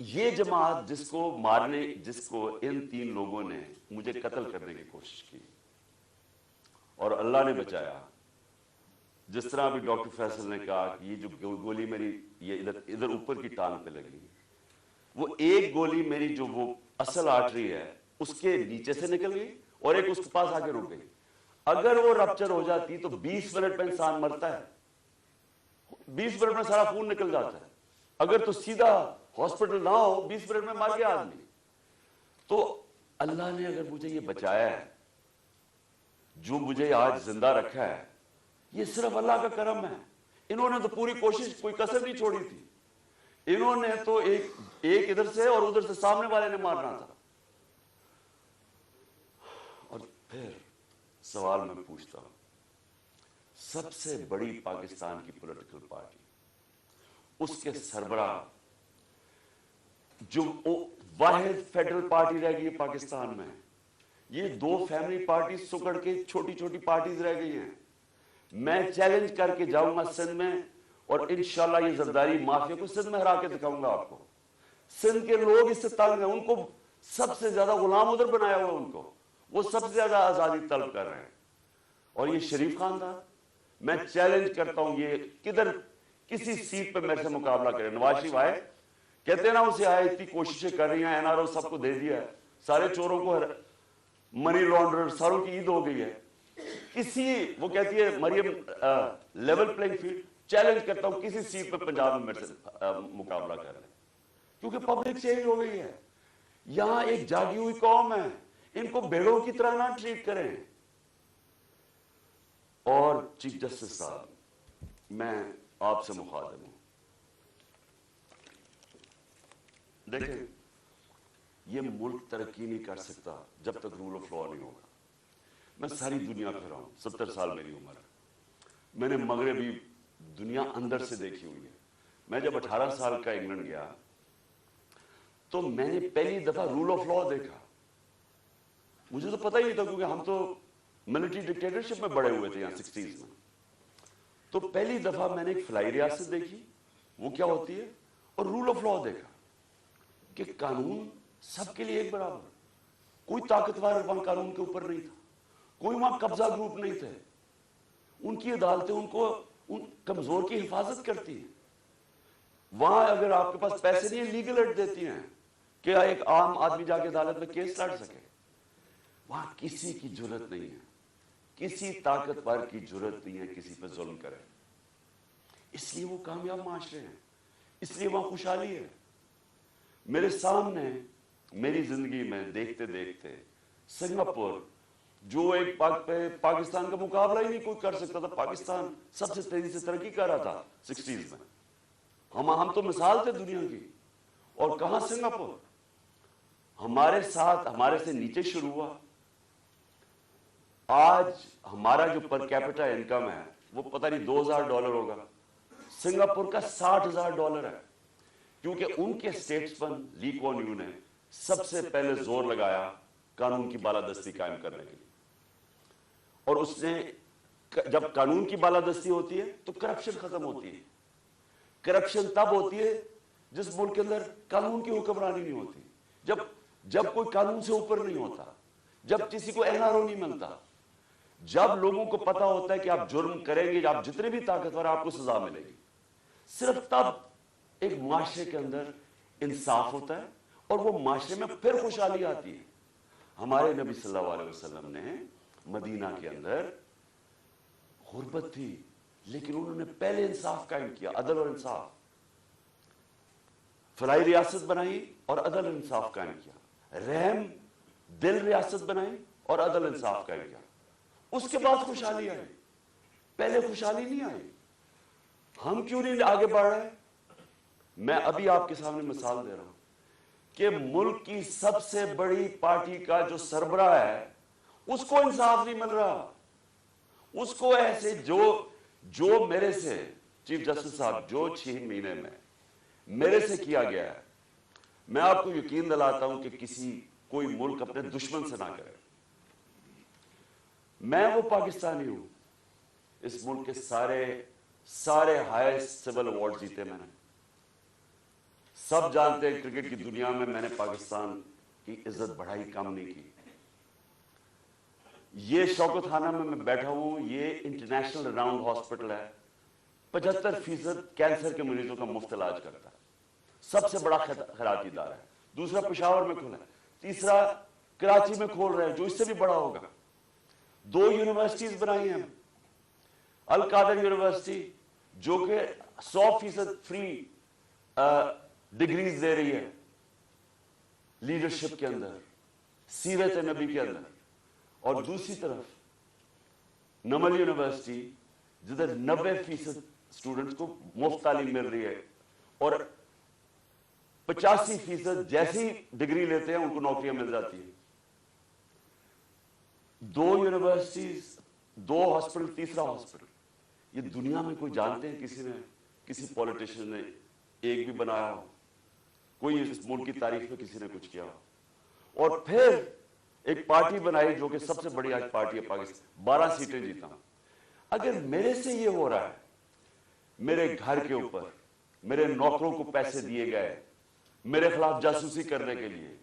ये जमात जिसको इन 3 लोगों ने मुझे कत्ल करने की कोशिश की और अल्लाह ने बचाया, जिस तरह अभी डॉक्टर फैसल ने कहा कि ये जो गोली मेरी ये इधर ऊपर की टांग पे लगी, वो एक गोली मेरी जो वो असल आर्टरी है उसके नीचे से निकल गई और एक उसके पास आके रुक गई। अगर वो रप्चर हो जाती तो 20 मिनट में इंसान मरता है, 20 मिनट में सारा खून निकल जाता है। अगर तो सीधा हॉस्पिटल ना हो, 20 मिनट में मर गया आदमी। तो अल्लाह ने अगर मुझे ये बचाया है, जो मुझे आज जिंदा रखा है, ये सिर्फ अल्लाह का करम है। इन्होंने तो पूरी कोशिश, कोई कसर नहीं छोड़ी थी। इन्होंने तो एक इधर से और उधर से सामने वाले ने मारना था। और फिर सवाल मैं पूछता हूं, सबसे बड़ी पाकिस्तान की पॉलिटिकल पार्टी, उसके सरबराह, जो वाहिद फेडरल पार्टी रह गई है पाकिस्तान में, ये 2 फैमिली पार्टी सुकड़ के छोटी छोटी पार्टीज रह गई हैं। मैं चैलेंज करके जाऊंगा सिंध में, और इंशाल्लाह ये जरदारी माफिया को सिंध में हरा के दिखाऊंगा आपको। सिंध के लोग इससे तंग हैं, उनको सबसे ज्यादा गुलाम उधर बनाया हुआ, उनको वो सबसे ज्यादा आजादी तलब कर रहे हैं। और ये शरीफ खानदान, मैं चैलेंज करता हूं, ये किसी सीट पे मेरे से मुकाबला करे। नवाज शरीफ आए, कहते हैं ना उसे आए, इतनी कोशिशें कर रही हैं, NRO सबको दे दिया है, सारे चोरों को, मनी लॉन्ड्रर सारों की ईद हो गई है। वो कहती है Maryam level playing field, challenge करता हूं किसी सीट पे पंजाब में मेरे से मुकाबला कर रहे, क्योंकि पब्लिक चेंज हो गई है। यहां एक जागी हुई कौम है, इनको भेड़ों की तरह ना ट्रीट करें। اور چیف جسٹس صاحب میں آپ سے مخاطب ہوں. دیکھیں یہ ملک ترقی نہیں کر سکتا جب تک رول آف لا نہیں ہوگا. میں ساری دنیا پھرا ہوں, 70 سال میری عمر ہے. میں نے مغربی دنیا اندر سے دیکھی ہوئی ہے. میں جب 18 سال کا انگلینڈ گیا تو میں نے پہلی دفعہ رول آف لا دیکھا. مجھے تو پتہ ہی نہیں تھا کیونکہ ہم تو ملٹری ڈکٹیٹرشپ میں بڑے ہوئے تھے یہاں 60s میں. تو پہلی دفعہ میں نے ایک فلائی ریاست دیکھی, وہ کیا ہوتی ہے, اور رول آف لا دیکھا کہ قانون سب کے لیے ایک برابر. کوئی طاقتور وہاں قانون کے اوپر نہیں تھا, کوئی وہاں قبضہ گروپ نہیں تھے. ان کی عدالتیں ان کو ان کمزور کی حفاظت کرتی ہیں. وہاں اگر آپ کے پاس پیسے نہیں ہیں لیگل ایڈ دیتی ہیں کہ ایک عام آدمی جا کے عدالت میں کیس لڑ سکے. وہاں کسی کی جرت نہیں ہے, کسی طاقتور کی جرت نہیں ہے کسی پہ ظلم کرے. اس لیے وہ کامیاب معاشرے ہیں, اس لیے وہاں خوشحالی ہے. میرے سامنے میری زندگی میں دیکھتے دیکھتے سنگاپور جو ایک پاکستان کا مقابلہ ہی نہیں کوئی کر سکتا تھا. پاکستان سب سے تیزی سے ترقی کر رہا تھا 60s میں. ہم تو مثال تھے دنیا کی. اور کہاں سنگاپور ہمارے ساتھ ہمارے سے نیچے شروع ہوا. آج ہمارا جو پر کیپٹا انکم ہے وہ پتہ نہیں $2000 ہوگا, سنگاپور کا $60,000 ہے. کیونکہ ان کے اسٹیٹسمن لی کوان یو نے سب سے پہلے زور لگایا قانون کی بالادستی قائم کرنے کے لیے. اور اس نے جب قانون کی بالادستی ہوتی ہے تو کرپشن ختم ہوتی ہے. کرپشن تب ہوتی ہے جس ملک کے اندر قانون کی حکمرانی نہیں ہوتی, جب کوئی قانون سے اوپر نہیں ہوتا, جب کسی کو NRO نہیں ملتا, جب لوگوں کو پتا ہوتا ہے کہ آپ جرم کریں گے, آپ جتنے بھی طاقتور آپ کو سزا ملے گی. صرف تب ایک معاشرے کے اندر انصاف ہوتا ہے اور وہ معاشرے میں پھر خوشحالی آتی ہے. ہمارے نبی صلی اللہ علیہ وسلم نے مدینہ کے اندر غربت تھی لیکن انہوں نے پہلے انصاف قائم کیا, عدل اور انصاف. فلائی ریاست بنائی اور عدل انصاف قائم کیا. رحم دل ریاست بنائی اور عدل انصاف قائم کیا. اس کے بعد خوشحالی آئی, پہلے خوشحالی نہیں آئی. ہم کیوں نہیں آگے بڑھ رہے؟ میں ابھی آپ کے سامنے مثال دے رہا ہوں کہ ملک کی سب سے بڑی پارٹی کا جو سربراہ ہے اس کو انصاف نہیں مل رہا. اس کو ایسے جو میرے سے چیف جسٹس صاحب جو 6 مہینے میں میرے سے کیا گیا ہے, میں آپ کو یقین دلاتا ہوں کہ کوئی ملک اپنے دشمن سے نہ کرے. میں وہ پاکستانی ہوں, اس ملک کے سارے ہائیسٹ سول ایوارڈ جیتے میں نے. سب جانتے ہیں کرکٹ کی دنیا میں نے پاکستان کی عزت بڑھائی, کم نہیں کی. یہ شوکت خانہ میں بیٹھا ہوں, یہ انٹرنیشنل راؤنڈ ہاسپٹل ہے, 75% کینسر کے مریضوں کا مفت علاج کرتا ہے. سب سے بڑا خیراتی ادارہ ہے. دوسرا پشاور میں کھولا ہے, تیسرا کراچی میں کھول رہے ہیں جو اس سے بھی بڑا ہوگا. 2 یونیورسٹیز بنائی ہیں, القادر یونیورسٹی جو کہ 100% فری ڈگریز دے رہی ہے لیڈرشپ کے اندر, سیرت نبی کے اندر, اور دوسری طرف نمل یونیورسٹی جدھر 90% اسٹوڈنٹس کو مفت تعلیم مل رہی ہے اور 85% جیسی ڈگری لیتے ہیں ان کو نوکریاں مل جاتی ہیں. 2 یونیورسٹیز, 2 ہاسپٹل, تیسرا ہاسپٹل. یہ دنیا میں کوئی جانتے ہیں کسی پولیٹیشین نے ایک بھی بنایا ہو, کوئی اس ملک کی تاریخ میں کسی نے کچھ کیا ہو. اور پھر ایک پارٹی بنائی جو کہ سب سے بڑی آج پارٹی ہے پاکستان, 12 سیٹیں جیتا. اگر میرے سے یہ ہو رہا ہے, میرے گھر کے اوپر میرے نوکروں کو پیسے دیے گئے میرے خلاف جاسوسی کرنے کے لیے,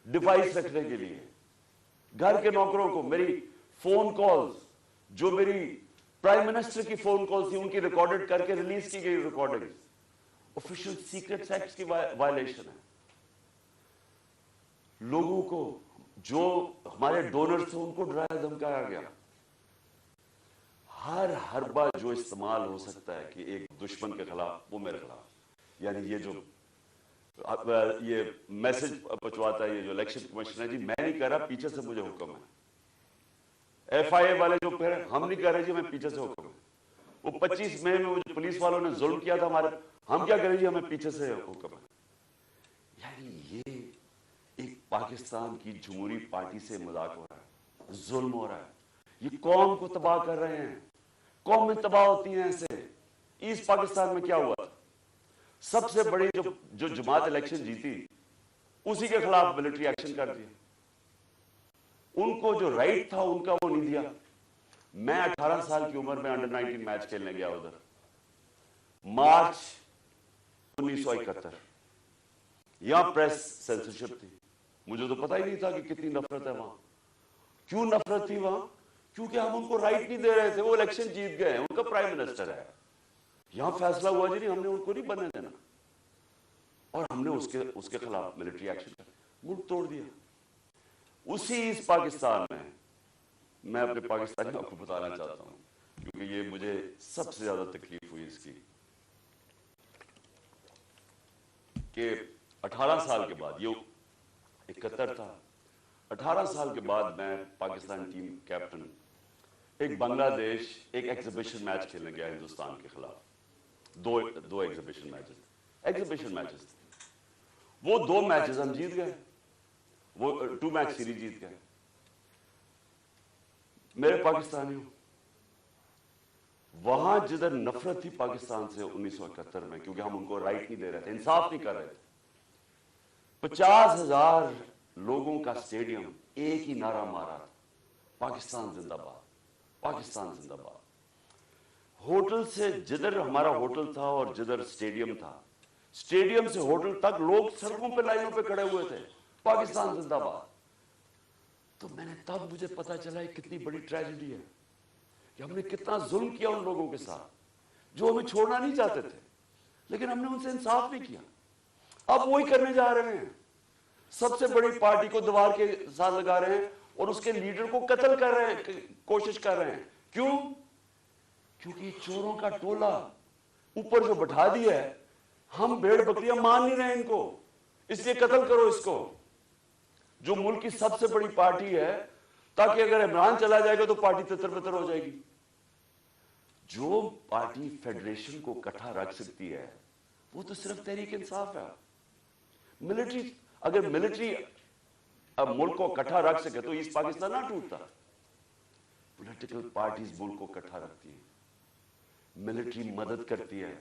ڈیوائس رکھنے کے لیے, گھر کے نوکروں کو میری فون کالز, جو میری پرائم منسٹر کی فون کال تھی ان کی ریکارڈڈ کر کے ریلیز کی گئی ریکارڈنگ, آفیشل سیکرٹس ایکٹ کی وائلیشن ہے. لوگوں کو جو ہمارے ڈونرز تھے ان کو ڈرایا دھمکایا گیا. ہر حربہ جو استعمال ہو سکتا ہے کہ ایک دشمن کے خلاف, وہ میرے خلاف. یعنی یہ میسج پہنچواتا ہے یہ جو الیکشن کمیشن ہے, جی میں نہیں کر رہا, پیچھے سے مجھے حکم ہے. FIA वाले जो कह रहे हैं, हम नहीं कह रहे जी हमें पीछे से हुक्म है। वो 25 मई में वो जो पुलिस वालों ने जुल्म किया था हमारे, हम क्या करें जी हमें पीछे से हुक्म है। यानी ये एक पाकिस्तान की जमहूरी पार्टी से मजाक हो रहा है, जुल्म हो रहा है, ये कौम को तबाह कर रहे हैं। कौमें तबाह होती हैं ऐसे। ईस्ट पाकिस्तान में क्या हुआ था, सबसे बड़ी जो जमात इलेक्शन जीती उसी के खिलाफ मिलिट्री एक्शन कर दिया। उनको जो राइट था उनका वो नहीं दिया। मैं 18 साल की उम्र में अंडर-19 मैच खेलने गया उधर, मार्च 1971। यहां प्रेस सेंसरशिप थी, मुझे तो पता ही नहीं था कि कितनी नफरत है वहां। क्यों नफरत थी वहां? क्योंकि हम उनको राइट नहीं दे रहे थे। वो इलेक्शन जीत गए, उनका प्राइम मिनिस्टर है। यहां फैसला हुआ जी नहीं, हमने उनको नहीं बनने देना, और हमने उसके खिलाफ मिलिट्री एक्शन कर मुल्क तोड़ दिया। उसी इस पाकिस्तान में मैं अपने पाकिस्तानियों को बताना चाहता हूं, क्योंकि ये मुझे सबसे ज्यादा तकलीफ हुई इसकी, कि 18 साल के बाद, ये 71 था, 18 साल के बाद मैं पाकिस्तान टीम कैप्टन एक बांग्लादेश एक एग्जीबिशन मैच खेलने गया हिंदुस्तान के खिलाफ। दो एग्जीबिशन मैचेस वो 2 मैचेस हम जीत गए, वो 2 मैच सीरीज जीत गए। मेरे पाकिस्तानियों, वहां जिधर नफरत थी पाकिस्तान से 1971 में, क्योंकि हम उनको राइट नहीं दे रहे थे, इंसाफ नहीं कर रहे थे, 50,000 लोगों का स्टेडियम एक ही नारा मारा, पाकिस्तान जिंदाबाद, पाकिस्तान जिंदाबाद। होटल से, जिधर हमारा होटल था और जिधर स्टेडियम था, स्टेडियम से होटल तक लोग सड़कों पे लाइनों पे खड़े हुए थे, पाकिस्तान जिंदाबाद। तो तब मुझे पता चला ये कितनी बड़ी ट्रेजेडी है कि हमने कितना जुल्म किया उन लोगों के साथ जो हमें छोड़ना नहीं चाहते थे, लेकिन हमने उनसे इंसाफ नहीं किया। अब वही करने जा रहे हैं, सबसे बड़ी पार्टी को दीवार के साथ लगा रहे हैं और उसके लीडर को कत्ल कर रहे हैं, कोशिश कर रहे हैं। क्यों? क्योंकि चोरों का टोला ऊपर जो बैठा दिया है, हम भेड़ बकरियां मान नहीं रहे इनको, इसलिए कत्ल करो इसको, जो मुल्क की सबसे बड़ी पार्टी है, ताकि अगर इमरान चला जाएगा तो पार्टी तितर-बितर हो जाएगी। जो पार्टी फेडरेशन को इकट्ठा रख सकती है वो तो सिर्फ तहरीक इंसाफ है। मिलिट्री, अगर मिलिट्री अब मुल्क को इकट्ठा रख सके तो ईस्ट पाकिस्तान ना टूटता। पॉलिटिकल पार्टीज मुल्क को इकट्ठा रखती है, मिलिट्री मदद करती है।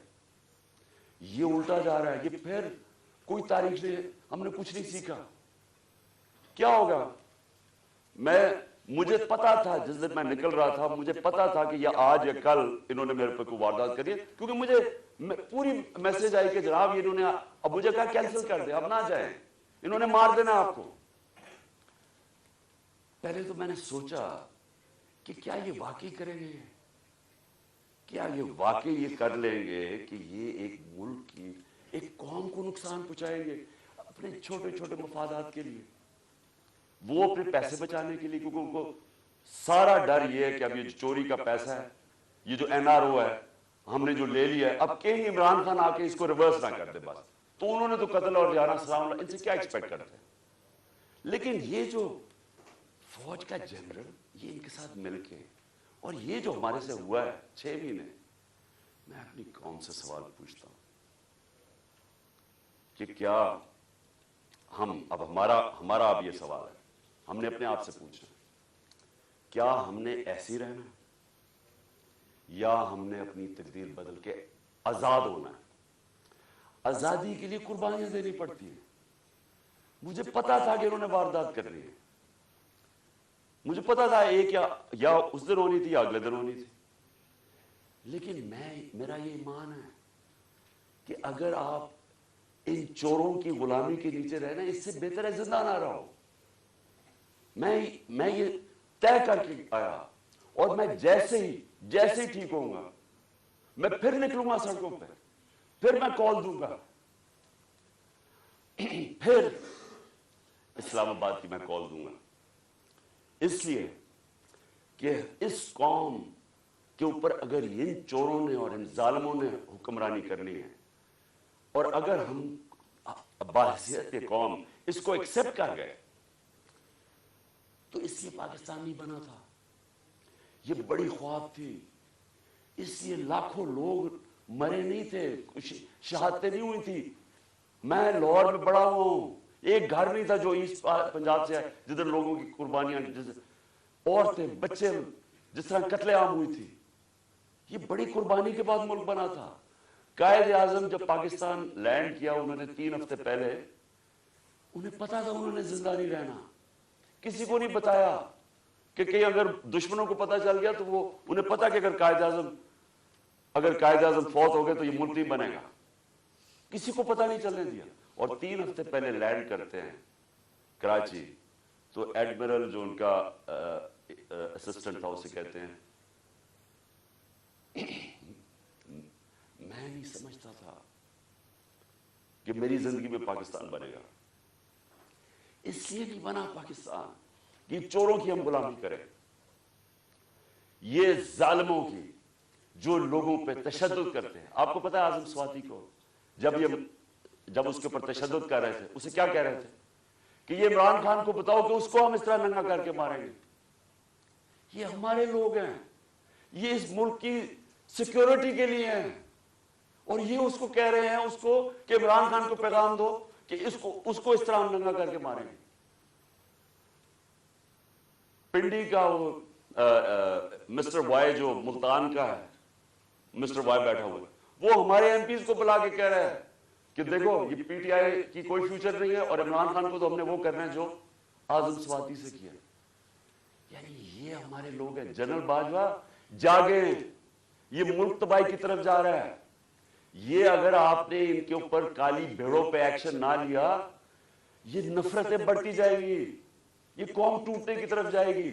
ये उल्टा जा रहा है, ये फिर कोई तारीख से हमने कुछ नहीं सीखा। क्या होगा? मुझे पता था जिस दिन मैं निकल रहा था, मुझे पता था कि या आज या कल इन्होंने मेरे पे कोई वारदात करी है, क्योंकि मुझे पूरी मैसेज आई कि जनाब इन्होंने, अब मुझे कहा कैंसिल कर दे, अब ना जाए, इन्होंने मार देना आपको। पहले तो मैंने सोचा कि क्या ये वाकई करेंगे, क्या ये वाकई ये कर लेंगे कि ये एक मुल्क की, एक कौम को नुकसान पहुंचाएंगे अपने छोटे छोटे मफादात के लिए, वो अपने पैसे बचाने के लिए, क्योंकि उनको सारा डर ये है कि अब ये चोरी का पैसा है, ये जो NRO है हमने जो ले लिया है, अब कहीं इमरान खान आके इसको रिवर्स ना कर दे बस, तो उन्होंने तो कत्ल और जाना सलाम, इनसे क्या एक्सपेक्ट करते हैं। लेकिन ये जो फौज का जनरल, ये इनके साथ मिलके, और ये जो हमारे से हुआ है 6 महीने, मैं अपनी कौम से सवाल पूछता हूं कि क्या हम, अब हमारा अब ये सवाल है, हमने अपने आप से पूछना, क्या हमने ऐसे ही रहना या हमने अपनी तकदीर बदल के आजाद होना है? आजादी के लिए कुर्बानियां देनी पड़ती हैं। मुझे पता था कि इन्होंने वारदात करनी है, मुझे पता था एक या उस दिन होनी थी या अगले दिन होनी थी, लेकिन मेरा ये ईमान है कि अगर आप इन चोरों की गुलामी के नीचे रहना, इससे बेहतर है जिंदा ना रहो। मैं ये तय करके आया, और मैं जैसे ही ठीक होऊंगा मैं फिर निकलूंगा सड़कों पे, फिर मैं कॉल दूंगा, फिर इस्लामाबाद की मैं कॉल दूंगा, इसलिए कि इस कौम के ऊपर अगर इन चोरों ने और इन जालिमों ने हुक्मरानी करनी है, और अगर हम बाहसियत कौम इसको एक्सेप्ट कर गए, तो इसलिए पाकिस्तान नहीं बना था। ये बड़ी ख्वाब थी, इसलिए लाखों लोग मरे नहीं थे, शहादतें नहीं हुई थी। मैं लाहौर में बड़ा हुआ हूं, एक घर नहीं था जो ईस्ट पंजाब से है जिधर लोगों की कुर्बानियां, औरतें बच्चे जिस तरह कत्लेआम हुई थी। ये बड़ी कुर्बानी के बाद मुल्क बना था। कायद आजम जब पाकिस्तान लैंड किया, उन्होंने 3 हफ्ते पहले, उन्हें पता था उन्होंने जिंदा नहीं रहना। किसी को नहीं बताया कि कहीं अगर दुश्मनों को पता चल गया तो वो, उन्हें पता कि अगर कायद आजम फौत हो गए तो ये मुल्क नहीं बनेगा। किसी को पता नहीं चलने दिया। और 3 हफ्ते पहले लैंड करते हैं कराची, तो एडमिरल जो उनका असिस्टेंट था उसे कहते हैं, मैं नहीं समझता था कि मेरी जिंदगी में पाकिस्तान बनेगा। इसलिए नहीं बना पाकिस्तान कि चोरों की हम गुलामी करें, ये जालिमों की जो लोगों पे तशद्दुद करते हैं। आपको पता है आजम स्वाति को जब उसके ऊपर तशद्दुद कर रहे थे, उसे क्या कह रहे थे कि ये इमरान खान को बताओ कि उसको हम इस तरह नंगा करके मारेंगे। ये हमारे लोग हैं, ये इस मुल्क की सिक्योरिटी के लिए हैं, और ये उसको कह रहे हैं उसको कि इमरान खान को पैगाम दो कि उसको इस तरह हम नंगा करके मारेंगे। पिंडी का वो मिस्टर वाई जो मुल्तान का है, मिस्टर वाई बैठा हुआ है, वो हमारे एमपीज को बुला के कह रहा है कि देखो ये पीटीआई की कोई फ्यूचर नहीं है, और इमरान खान को तो हमने वो करना है जो आजम स्वाति से किया। यानी ये हमारे लोग हैं। जनरल बाजवा जागे, ये मुल्क तबाही की तरफ जा रहा है। ये अगर आपने इनके ऊपर काली भेड़ों पे एक्शन ना लिया, ये नफरतें बढ़ती जाएगी, ये कौम टूटने की तरफ जाएगी।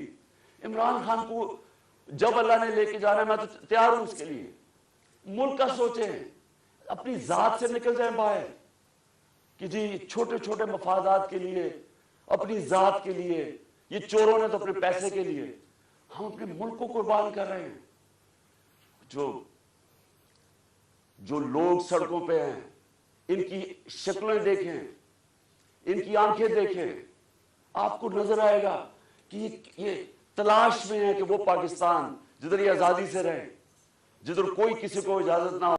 इमरान खान को जब अल्लाह ने लेके जाना है, मैं तो तैयार हूं उसके लिए। मुल्क का सोचें, अपनी जात से निकल जाएं बाहर कि जी छोटे छोटे मफादात के लिए, अपनी जात के लिए, ये चोरों ने तो अपने पैसे के लिए, हम अपने मुल्क को कुर्बान कर रहे हैं। जो लोग सड़कों पे हैं, इनकी शक्लें देखें, इनकी आंखें देखें, आपको नजर आएगा कि ये तलाश में है कि वो पाकिस्तान जिधर ये आजादी से रहे, जिधर कोई किसी को इजाजत ना हो।